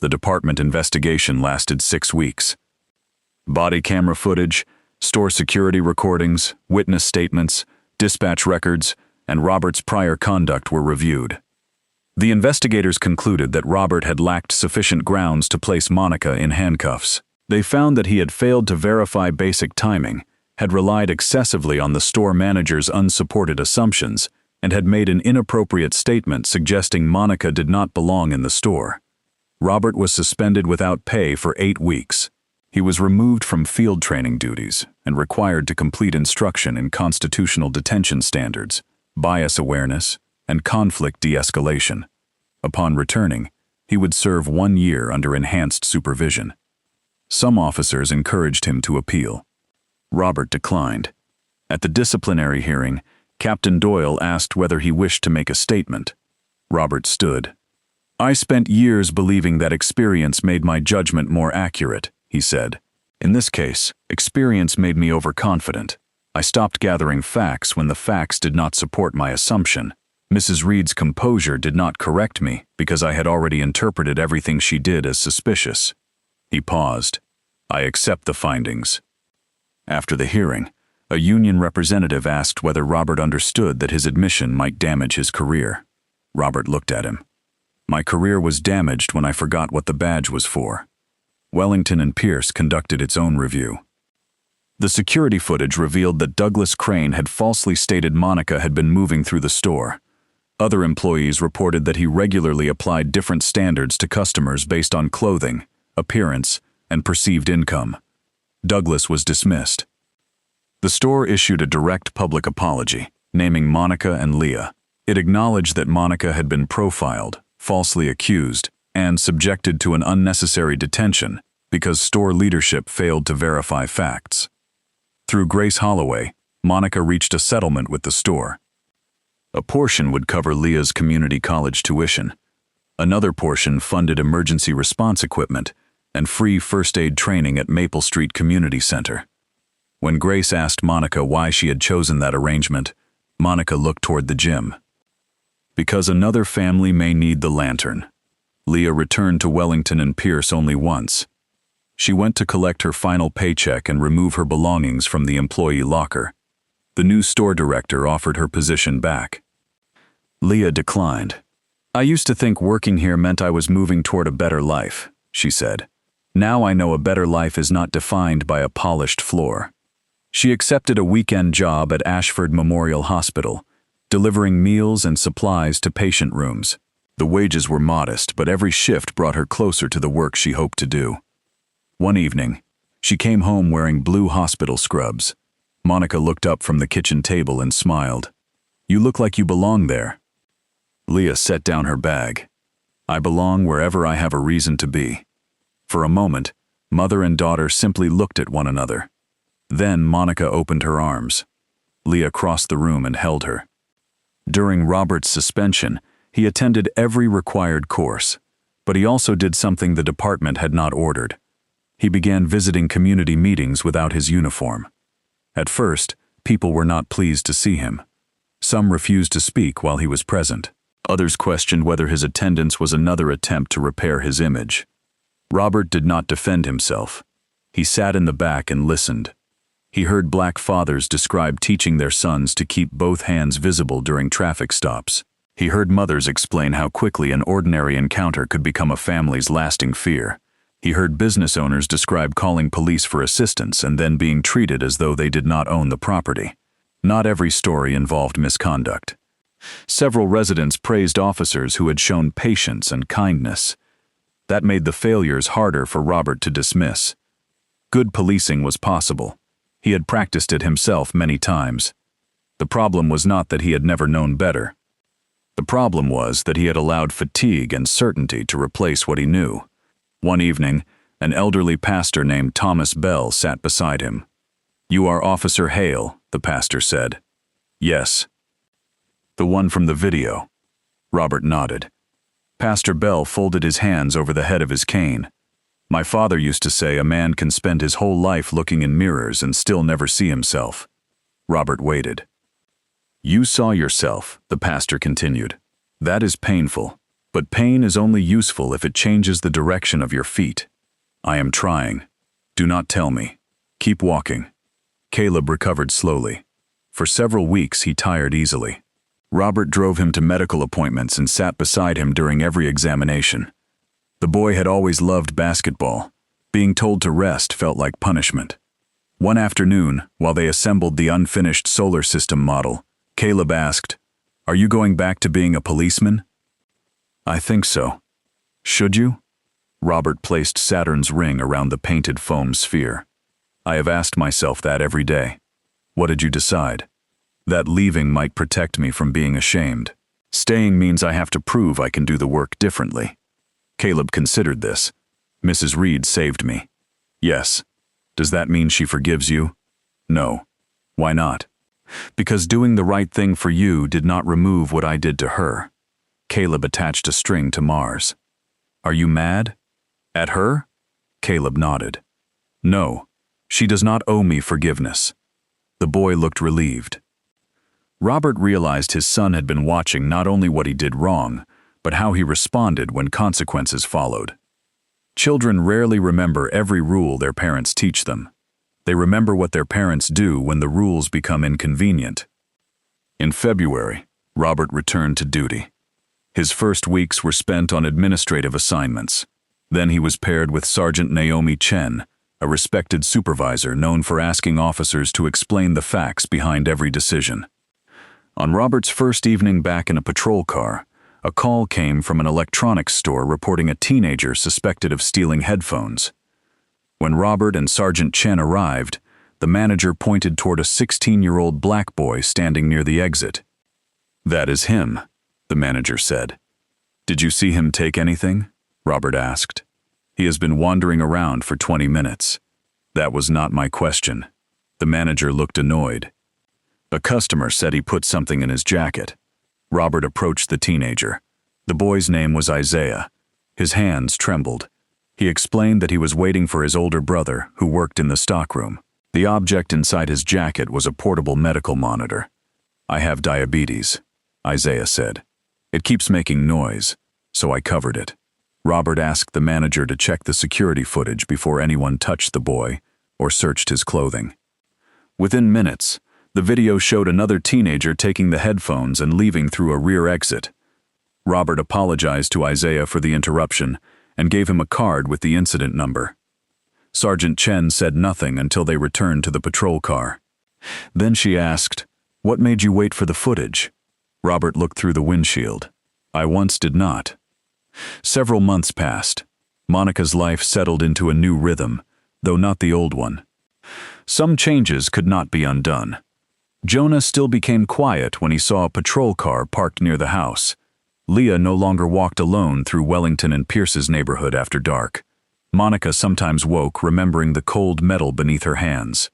The department investigation lasted 6 weeks. Body camera footage, store security recordings, witness statements, dispatch records, and Robert's prior conduct were reviewed. The investigators concluded that Robert had lacked sufficient grounds to place Monica in handcuffs. They found that he had failed to verify basic timing, had relied excessively on the store manager's unsupported assumptions, and had made an inappropriate statement suggesting Monica did not belong in the store. Robert was suspended without pay for 8 weeks. He was removed from field training duties and required to complete instruction in constitutional detention standards, bias awareness, and conflict de-escalation. Upon returning, he would serve 1 year under enhanced supervision. Some officers encouraged him to appeal. Robert declined. At the disciplinary hearing, Captain Doyle asked whether he wished to make a statement. Robert stood. I spent years believing that experience made my judgment more accurate, he said. In this case, experience made me overconfident. I stopped gathering facts when the facts did not support my assumption. Mrs. Reed's composure did not correct me because I had already interpreted everything she did as suspicious. He paused. I accept the findings. After the hearing, a union representative asked whether Robert understood that his admission might damage his career. Robert looked at him. My career was damaged when I forgot what the badge was for. Wellington and Pierce conducted its own review. The security footage revealed that Douglas Crane had falsely stated Monica had been moving through the store. Other employees reported that he regularly applied different standards to customers based on clothing, appearance, and perceived income. Douglas was dismissed. The store issued a direct public apology, naming Monica and Leah. It acknowledged that Monica had been profiled, falsely accused, and subjected to an unnecessary detention because store leadership failed to verify facts. Through Grace Holloway, Monica reached a settlement with the store. A portion would cover Leah's community college tuition. Another portion funded emergency response equipment and free first aid training at Maple Street Community Center. When Grace asked Monica why she had chosen that arrangement, Monica looked toward the gym. Because another family may need the lantern. Leah returned to Wellington and Pierce only once. She went to collect her final paycheck and remove her belongings from the employee locker. The new store director offered her position back. Leah declined. "I used to think working here meant I was moving toward a better life," she said. "Now I know a better life is not defined by a polished floor." She accepted a weekend job at Ashford Memorial Hospital, delivering meals and supplies to patient rooms. The wages were modest, but every shift brought her closer to the work she hoped to do. One evening, she came home wearing blue hospital scrubs. Monica looked up from the kitchen table and smiled. "You look like you belong there." Leah set down her bag. "I belong wherever I have a reason to be." For a moment, mother and daughter simply looked at one another. Then Monica opened her arms. Leah crossed the room and held her. During Robert's suspension, he attended every required course, but he also did something the department had not ordered. He began visiting community meetings without his uniform. At first, people were not pleased to see him. Some refused to speak while he was present. Others questioned whether his attendance was another attempt to repair his image. Robert did not defend himself. He sat in the back and listened. He heard black fathers describe teaching their sons to keep both hands visible during traffic stops. He heard mothers explain how quickly an ordinary encounter could become a family's lasting fear. He heard business owners describe calling police for assistance and then being treated as though they did not own the property. Not every story involved misconduct. Several residents praised officers who had shown patience and kindness. That made the failures harder for Robert to dismiss. Good policing was possible. He had practiced it himself many times. The problem was not that he had never known better. The problem was that he had allowed fatigue and certainty to replace what he knew. One evening, an elderly pastor named Thomas Bell sat beside him. "You are Officer Hale," the pastor said. "Yes." "The one from the video." Robert nodded. Pastor Bell folded his hands over the head of his cane. "My father used to say a man can spend his whole life looking in mirrors and still never see himself." Robert waited. "You saw yourself," the pastor continued. "That is painful, but pain is only useful if it changes the direction of your feet. I am trying. Do not tell me. Keep walking." Caleb recovered slowly. For several weeks he tired easily. Robert drove him to medical appointments and sat beside him during every examination. The boy had always loved basketball. Being told to rest felt like punishment. One afternoon, while they assembled the unfinished solar system model, Caleb asked, "Are you going back to being a policeman?" "I think so." "Should you?" Robert placed Saturn's ring around the painted foam sphere. "I have asked myself that every day." "What did you decide?" "That leaving might protect me from being ashamed. Staying means I have to prove I can do the work differently." Caleb considered this. "Mrs. Reed saved me." "Yes." "Does that mean she forgives you?" "No." "Why not?" "Because doing the right thing for you did not remove what I did to her." Caleb attached a string to Mars. "Are you mad?" "At her?" Caleb nodded. "No. She does not owe me forgiveness." The boy looked relieved. Robert realized his son had been watching not only what he did wrong, but how he responded when consequences followed. Children rarely remember every rule their parents teach them. They remember what their parents do when the rules become inconvenient. In February, Robert returned to duty. His first weeks were spent on administrative assignments. Then he was paired with Sergeant Naomi Chen, a respected supervisor known for asking officers to explain the facts behind every decision. On Robert's first evening back in a patrol car, a call came from an electronics store reporting a teenager suspected of stealing headphones. When Robert and Sergeant Chen arrived, the manager pointed toward a 16-year-old black boy standing near the exit. "That is him," the manager said. "Did you see him take anything?" Robert asked. "He has been wandering around for 20 minutes. "That was not my question." The manager looked annoyed. A customer said he put something in his jacket. Robert approached the teenager. The boy's name was Isaiah. His hands trembled. He explained that he was waiting for his older brother, who worked in the stockroom. The object inside his jacket was a portable medical monitor. "I have diabetes," Isaiah said. "It keeps making noise, so I covered it." Robert asked the manager to check the security footage before anyone touched the boy or searched his clothing. Within minutes, the video showed another teenager taking the headphones and leaving through a rear exit. Robert apologized to Isaiah for the interruption and gave him a card with the incident number. Sergeant Chen said nothing until they returned to the patrol car. Then she asked, "What made you wait for the footage?" Robert looked through the windshield. "I once did not." Several months passed. Monica's life settled into a new rhythm, though not the old one. Some changes could not be undone. Jonah still became quiet when he saw a patrol car parked near the house. Leah no longer walked alone through Wellington and Pierce's neighborhood after dark. Monica sometimes woke, remembering the cold metal beneath her hands.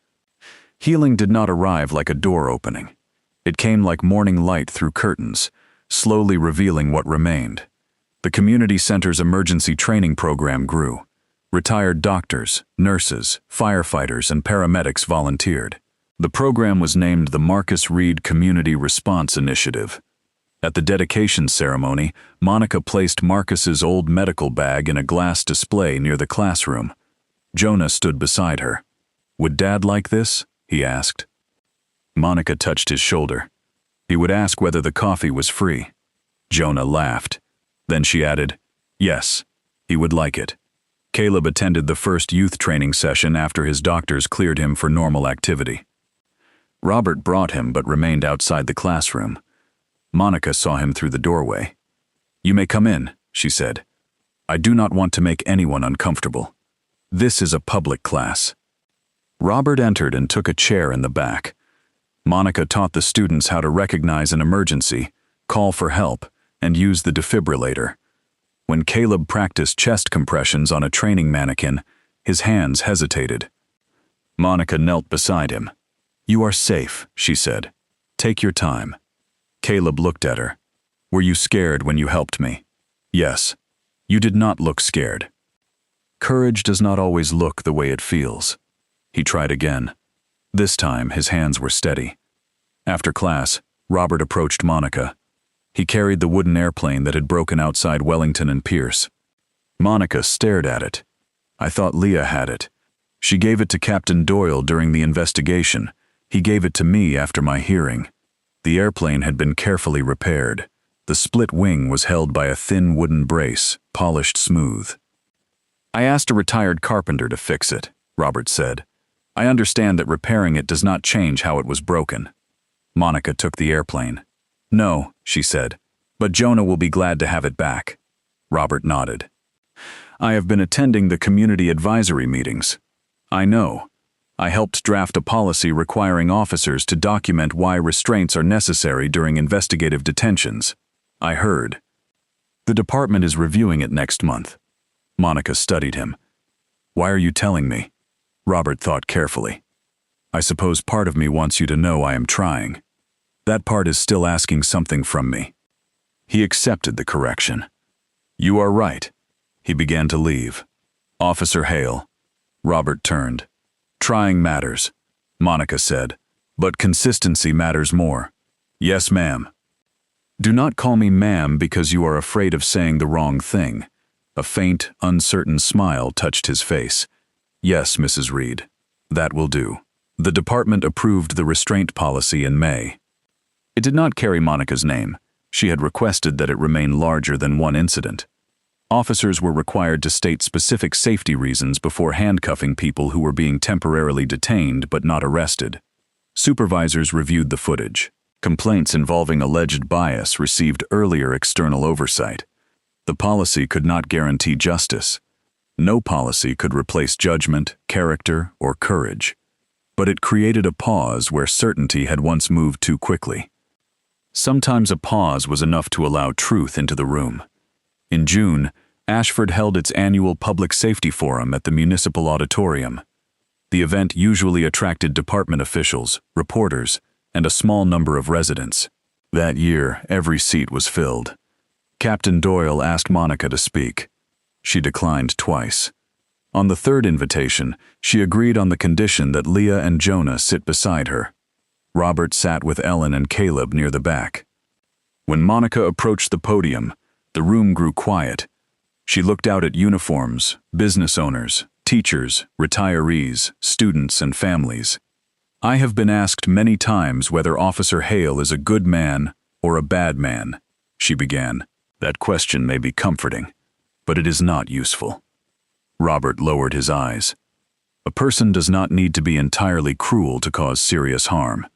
Healing did not arrive like a door opening. It came like morning light through curtains, slowly revealing what remained. The community center's emergency training program grew. Retired doctors, nurses, firefighters, and paramedics volunteered. The program was named the Marcus Reed Community Response Initiative. At the dedication ceremony, Monica placed Marcus's old medical bag in a glass display near the classroom. Jonah stood beside her. "Would Dad like this?" he asked. Monica touched his shoulder. He would ask whether the coffee was free. Jonah laughed. Then she added, "Yes, he would like it." Caleb attended the first youth training session after his doctors cleared him for normal activity. Robert brought him but remained outside the classroom. Monica saw him through the doorway. "You may come in," she said. "I do not want to make anyone uncomfortable. This is a public class." Robert entered and took a chair in the back. Monica taught the students how to recognize an emergency, call for help, and use the defibrillator. When Caleb practiced chest compressions on a training mannequin, his hands hesitated. Monica knelt beside him. "You are safe," she said. "Take your time." Caleb looked at her. "Were you scared when you helped me?" "Yes." "You did not look scared." Courage does not always look the way it feels. He tried again. This time, his hands were steady. After class, Robert approached Monica. He carried the wooden airplane that had broken outside Wellington and Pierce. Monica stared at it. "I thought Leah had it. She gave it to Captain Doyle during the investigation. He gave it to me after my hearing." The airplane had been carefully repaired. The split wing was held by a thin wooden brace, polished smooth. "I asked a retired carpenter to fix it," Robert said. "I understand that repairing it does not change how it was broken." Monica took the airplane. "No," she said, "but Jonah will be glad to have it back." Robert nodded. "I have been attending the community advisory meetings. I know. I helped draft a policy requiring officers to document why restraints are necessary during investigative detentions. I heard. The department is reviewing it next month." Monica studied him. "Why are you telling me?" Robert thought carefully. "I suppose part of me wants you to know I am trying. That part is still asking something from me." He accepted the correction. "You are right." He began to leave. "Officer Hale." Robert turned. "Trying matters," Monica said, "but consistency matters more." "Yes, ma'am." "Do not call me ma'am because you are afraid of saying the wrong thing." A faint, uncertain smile touched his face. "Yes, Mrs. Reed. That will do." The department approved the restraint policy in May. It did not carry Monica's name. She had requested that it remain larger than one incident. Officers were required to state specific safety reasons before handcuffing people who were being temporarily detained but not arrested. Supervisors reviewed the footage. Complaints involving alleged bias received earlier external oversight. The policy could not guarantee justice. No policy could replace judgment, character, or courage. But it created a pause where certainty had once moved too quickly. Sometimes a pause was enough to allow truth into the room. In June, Ashford held its annual public safety forum at the municipal auditorium. The event usually attracted department officials, reporters, and a small number of residents. That year, every seat was filled. Captain Doyle asked Monica to speak. She declined twice. On the third invitation, she agreed on the condition that Leah and Jonah sit beside her. Robert sat with Ellen and Caleb near the back. When Monica approached the podium, the room grew quiet. She looked out at uniforms, business owners, teachers, retirees, students, and families. "I have been asked many times whether Officer Hale is a good man or a bad man," she began. "That question may be comforting, but it is not useful." Robert lowered his eyes. "A person does not need to be entirely cruel to cause serious harm.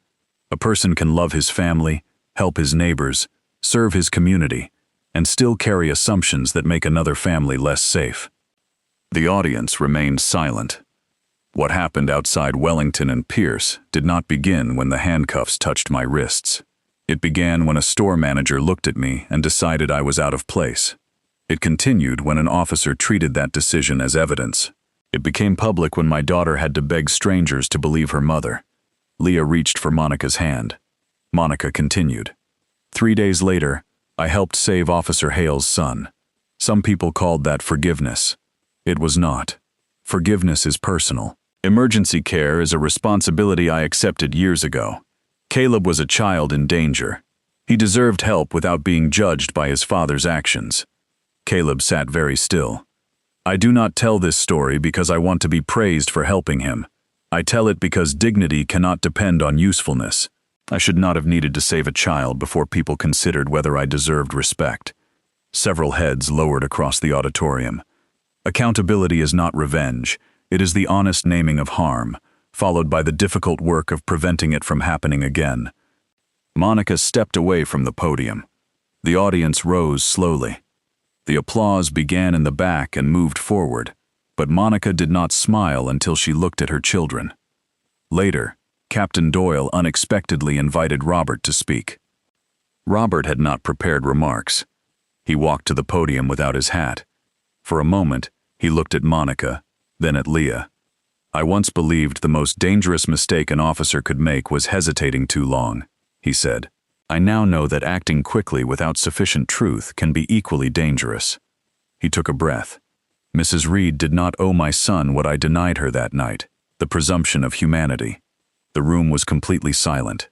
A person can love his family, help his neighbors, serve his community, and still carry assumptions that make another family less safe." The audience remained silent. What happened outside Wellington and Pierce did not begin when the handcuffs touched my wrists. It began when a store manager looked at me and decided I was out of place. It continued when an officer treated that decision as evidence. It became public when my daughter had to beg strangers to believe her mother. Leah reached for Monica's hand. Monica continued. 3 days later, I helped save Officer Hale's son. Some people called that forgiveness. It was not. Forgiveness is personal. Emergency care is a responsibility I accepted years ago. Caleb was a child in danger. He deserved help without being judged by his father's actions. Caleb sat very still. I do not tell this story because I want to be praised for helping him. I tell it because dignity cannot depend on usefulness. I should not have needed to save a child before people considered whether I deserved respect. Several heads lowered across the auditorium. Accountability is not revenge. It is the honest naming of harm, followed by the difficult work of preventing it from happening again. Monica stepped away from the podium. The audience rose slowly. The applause began in the back and moved forward, but Monica did not smile until she looked at her children. Later, Captain Doyle unexpectedly invited Robert to speak. Robert had not prepared remarks. He walked to the podium without his hat. For a moment, he looked at Monica, then at Leah. "I once believed the most dangerous mistake an officer could make was hesitating too long," he said. "I now know that acting quickly without sufficient truth can be equally dangerous." He took a breath. "Mrs. Reed did not owe my son what I denied her that night, the presumption of humanity." The room was completely silent.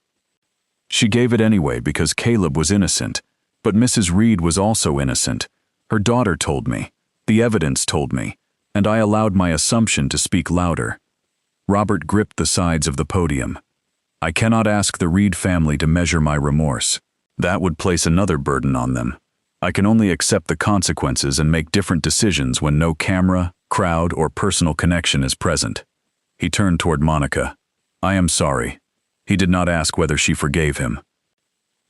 "She gave it anyway because Caleb was innocent, but Mrs. Reed was also innocent. Her daughter told me. The evidence told me, and I allowed my assumption to speak louder." Robert gripped the sides of the podium. "I cannot ask the Reed family to measure my remorse. That would place another burden on them. I can only accept the consequences and make different decisions when no camera, crowd, or personal connection is present." He turned toward Monica. "I am sorry." He did not ask whether she forgave him.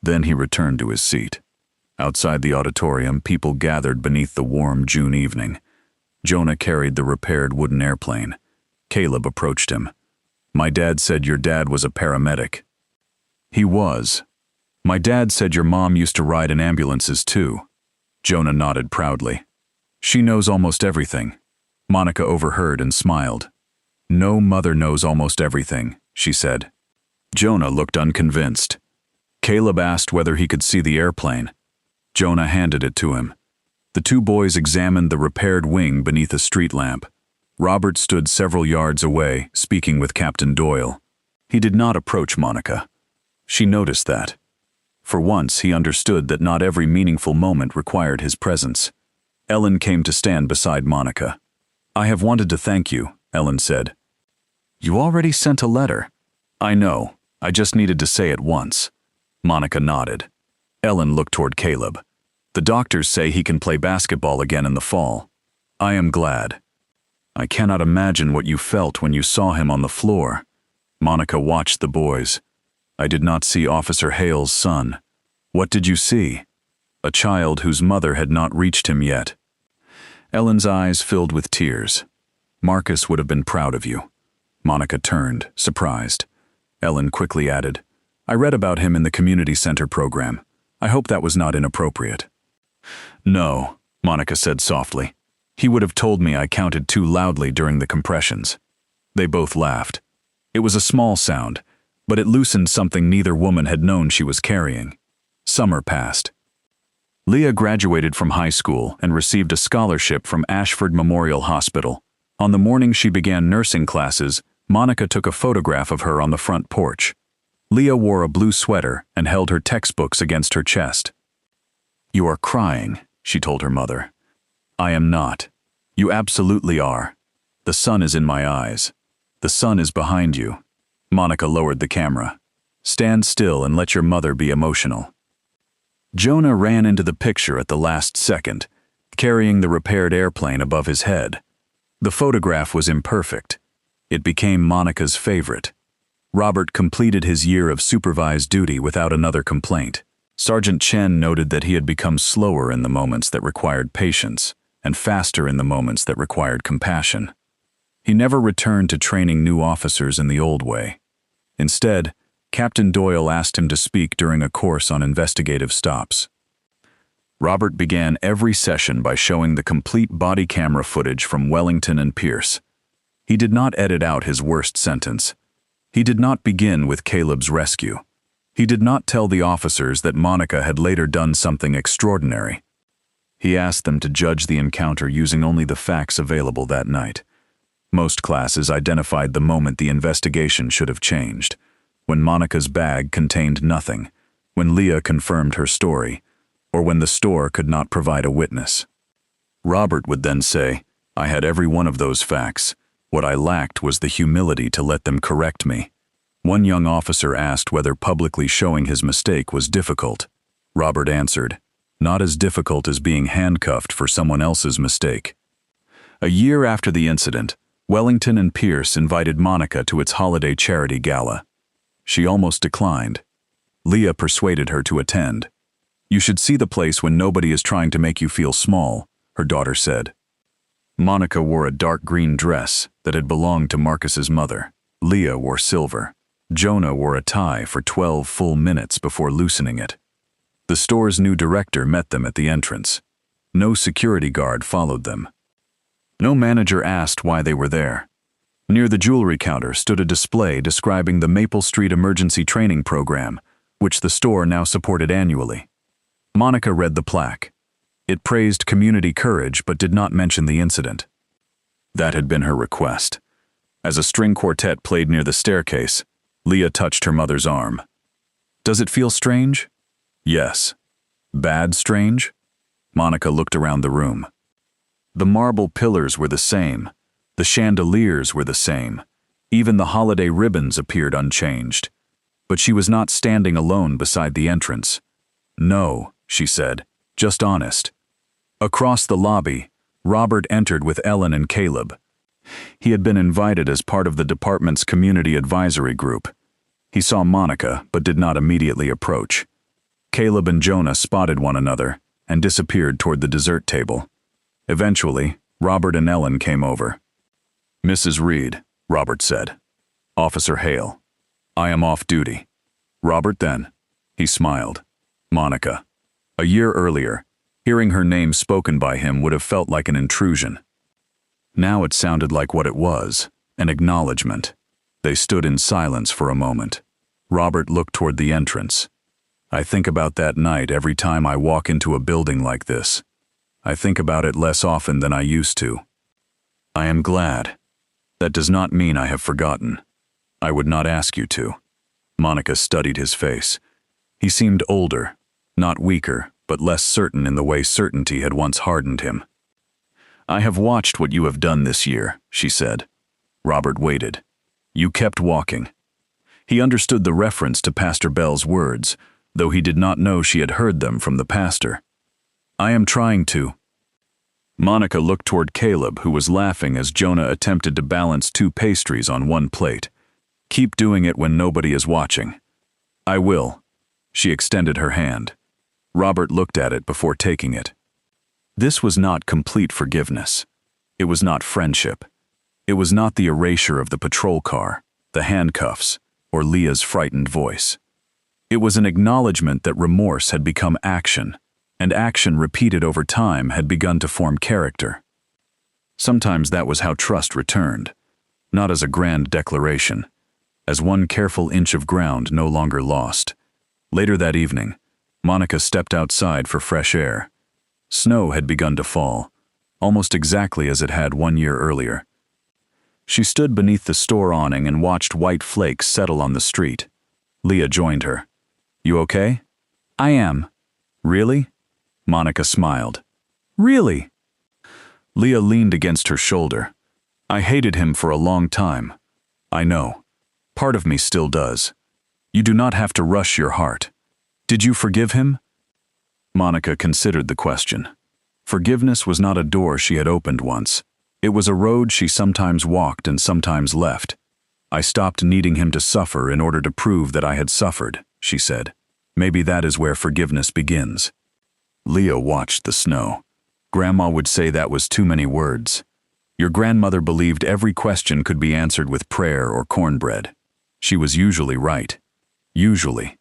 Then he returned to his seat. Outside the auditorium, people gathered beneath the warm June evening. Jonah carried the repaired wooden airplane. Caleb approached him. "My dad said your dad was a paramedic." "He was. My dad said your mom used to ride in ambulances too." Jonah nodded proudly. "She knows almost everything." Monica overheard and smiled. "No mother knows almost everything," she said. Jonah looked unconvinced. Caleb asked whether he could see the airplane. Jonah handed it to him. The two boys examined the repaired wing beneath a street lamp. Robert stood several yards away, speaking with Captain Doyle. He did not approach Monica. She noticed that. For once, he understood that not every meaningful moment required his presence. Ellen came to stand beside Monica. "I have wanted to thank you," Ellen said. "You already sent a letter." "I know. I just needed to say it once." Monica nodded. Ellen looked toward Caleb. "The doctors say he can play basketball again in the fall. I am glad." "I cannot imagine what you felt when you saw him on the floor." Monica watched the boys. "I did not see Officer Hale's son." "What did you see?" "A child whose mother had not reached him yet." Ellen's eyes filled with tears. "Marcus would have been proud of you." Monica turned, surprised. Ellen quickly added, "I read about him in the community center program. I hope that was not inappropriate." "No," Monica said softly. "He would have told me I counted too loudly during the compressions." They both laughed. It was a small sound, but it loosened something neither woman had known she was carrying. Summer passed. Leah graduated from high school and received a scholarship from Ashford Memorial Hospital. On the morning she began nursing classes, Monica took a photograph of her on the front porch. Leah wore a blue sweater and held her textbooks against her chest. "You are crying," she told her mother. "I am not. You absolutely are. The sun is in my eyes. The sun is behind you." Monica lowered the camera. "Stand still and let your mother be emotional." Jonah ran into the picture at the last second, carrying the repaired airplane above his head. The photograph was imperfect. It became Monica's favorite. Robert completed his year of supervised duty without another complaint. Sergeant Chen noted that he had become slower in the moments that required patience and faster in the moments that required compassion. He never returned to training new officers in the old way. Instead, Captain Doyle asked him to speak during a course on investigative stops. Robert began every session by showing the complete body camera footage from Wellington and Pierce. He did not edit out his worst sentence. He did not begin with Caleb's rescue. He did not tell the officers that Monica had later done something extraordinary. He asked them to judge the encounter using only the facts available that night. Most classes identified the moment the investigation should have changed. When Monica's bag contained nothing, when Leah confirmed her story, or when the store could not provide a witness. Robert would then say, "I had every one of those facts. What I lacked was the humility to let them correct me." One young officer asked whether publicly showing his mistake was difficult. Robert answered, "Not as difficult as being handcuffed for someone else's mistake." A year after the incident, Wellington and Pierce invited Monica to its holiday charity gala. She almost declined. Leah persuaded her to attend. "You should see the place when nobody is trying to make you feel small," her daughter said. Monica wore a dark green dress that had belonged to Marcus's mother. Leah wore silver. Jonah wore a tie for 12 full minutes before loosening it. The store's new director met them at the entrance. No security guard followed them. No manager asked why they were there. Near the jewelry counter stood a display describing the Maple Street Emergency Training Program, which the store now supported annually. Monica read the plaque. It praised community courage but did not mention the incident. That had been her request. As a string quartet played near the staircase, Leah touched her mother's arm. "Does it feel strange?" "Yes." "Bad strange?" Monica looked around the room. The marble pillars were the same. The chandeliers were the same. Even the holiday ribbons appeared unchanged. But she was not standing alone beside the entrance. "No," she said, "just honest." Across the lobby, Robert entered with Ellen and Caleb. He had been invited as part of the department's community advisory group. He saw Monica, but did not immediately approach. Caleb and Jonah spotted one another and disappeared toward the dessert table. Eventually, Robert and Ellen came over. "Mrs. Reed," Robert said. "Officer Hale. I am off duty." "Robert, then?" He smiled. "Monica." A year earlier, hearing her name spoken by him would have felt like an intrusion. Now it sounded like what it was, an acknowledgement. They stood in silence for a moment. Robert looked toward the entrance. "I think about that night every time I walk into a building like this. I think about it less often than I used to. I am glad. That does not mean I have forgotten. I would not ask you to." Monica studied his face. He seemed older, not weaker, but less certain in the way certainty had once hardened him. "I have watched what you have done this year," she said. Robert waited. "You kept walking." He understood the reference to Pastor Bell's words, though he did not know she had heard them from the pastor. "I am trying to." Monica looked toward Caleb, who was laughing as Jonah attempted to balance 2 pastries on one plate. "Keep doing it when nobody is watching." "I will." She extended her hand. Robert looked at it before taking it. This was not complete forgiveness. It was not friendship. It was not the erasure of the patrol car, the handcuffs, or Leah's frightened voice. It was an acknowledgement that remorse had become action, and action repeated over time had begun to form character. Sometimes that was how trust returned. not as a grand declaration, as one careful inch of ground no longer lost. Later that evening, Monica stepped outside for fresh air. Snow had begun to fall, almost exactly as it had 1 year earlier. She stood beneath the store awning and watched white flakes settle on the street. Leah joined her. "You okay?" "I am." "Really?" Monica smiled. "Really?" Leah leaned against her shoulder. "I hated him for a long time. I know. Part of me still does. You do not have to rush your heart. Did you forgive him?" Monica considered the question. Forgiveness was not a door she had opened once. It was a road she sometimes walked and sometimes left. "I stopped needing him to suffer in order to prove that I had suffered," she said. "Maybe that is where forgiveness begins." Leah watched the snow. Grandma would say that was too many words. Your grandmother believed every question could be answered with prayer or cornbread. She was usually right. Usually.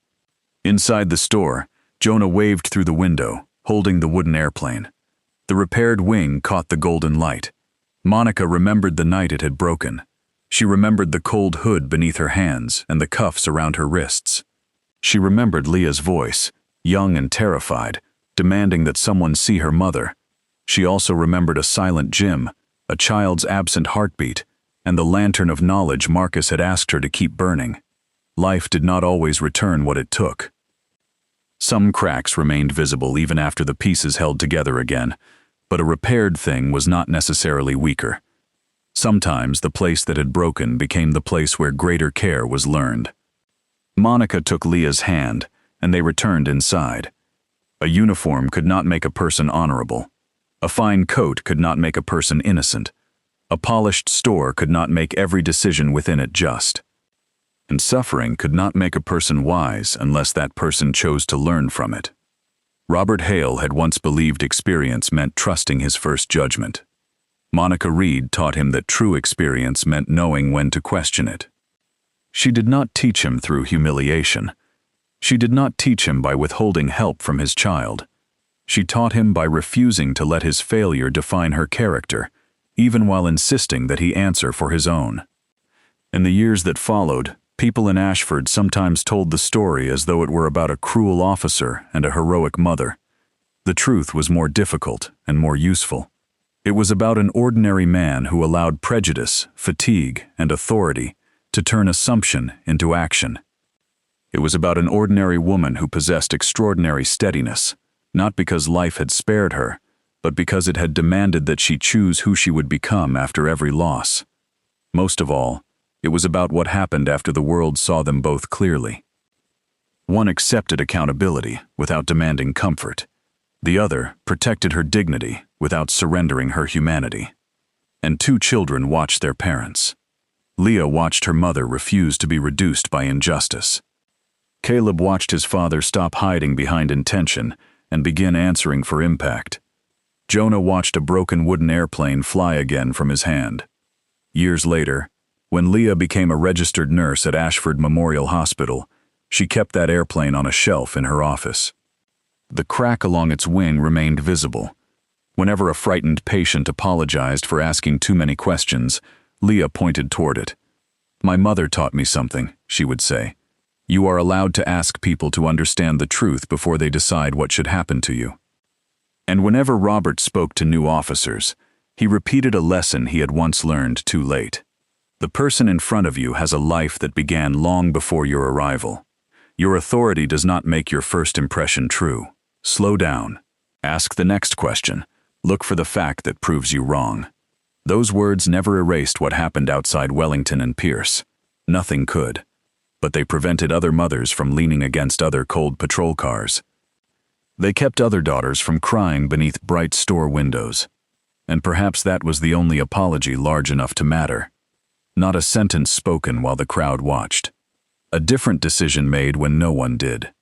Inside the store, Jonah waved through the window, holding the wooden airplane. The repaired wing caught the golden light. Monica remembered the night it had broken. She remembered the cold hood beneath her hands and the cuffs around her wrists. She remembered Leah's voice, young and terrified, demanding that someone see her mother. She also remembered a silent Jim, a child's absent heartbeat, and the lantern of knowledge Marcus had asked her to keep burning. Life did not always return what it took. Some cracks remained visible even after the pieces held together again, but a repaired thing was not necessarily weaker. Sometimes the place that had broken became the place where greater care was learned. Monica took Leah's hand, and they returned inside. A uniform could not make a person honorable. A fine coat could not make a person innocent. A polished store could not make every decision within it just. And suffering could not make a person wise unless that person chose to learn from it. Robert Hale had once believed experience meant trusting his first judgment. Monica Reed taught him that true experience meant knowing when to question it. She did not teach him through humiliation. She did not teach him by withholding help from his child. She taught him by refusing to let his failure define her character, even while insisting that he answer for his own. In the years that followed, people in Ashford sometimes told the story as though it were about a cruel officer and a heroic mother. The truth was more difficult and more useful. It was about an ordinary man who allowed prejudice, fatigue, and authority to turn assumption into action. It was about an ordinary woman who possessed extraordinary steadiness, not because life had spared her, but because it had demanded that she choose who she would become after every loss. Most of all, it was about what happened after the world saw them both clearly. One accepted accountability without demanding comfort. The other protected her dignity without surrendering her humanity. And two children watched their parents. Leah watched her mother refuse to be reduced by injustice. Caleb watched his father stop hiding behind intention and begin answering for impact. Jonah watched a broken wooden airplane fly again from his hand. Years later, when Leah became a registered nurse at Ashford Memorial Hospital, she kept that airplane on a shelf in her office. The crack along its wing remained visible. Whenever a frightened patient apologized for asking too many questions, Leah pointed toward it. "My mother taught me something," she would say. "You are allowed to ask people to understand the truth before they decide what should happen to you." And whenever Robert spoke to new officers, he repeated a lesson he had once learned too late. The person in front of you has a life that began long before your arrival. Your authority does not make your first impression true. Slow down. Ask the next question. Look for the fact that proves you wrong. Those words never erased what happened outside Wellington and Pierce. Nothing could. But they prevented other mothers from leaning against other cold patrol cars. They kept other daughters from crying beneath bright store windows. And perhaps that was the only apology large enough to matter. Not a sentence spoken while the crowd watched. A different decision made when no one did.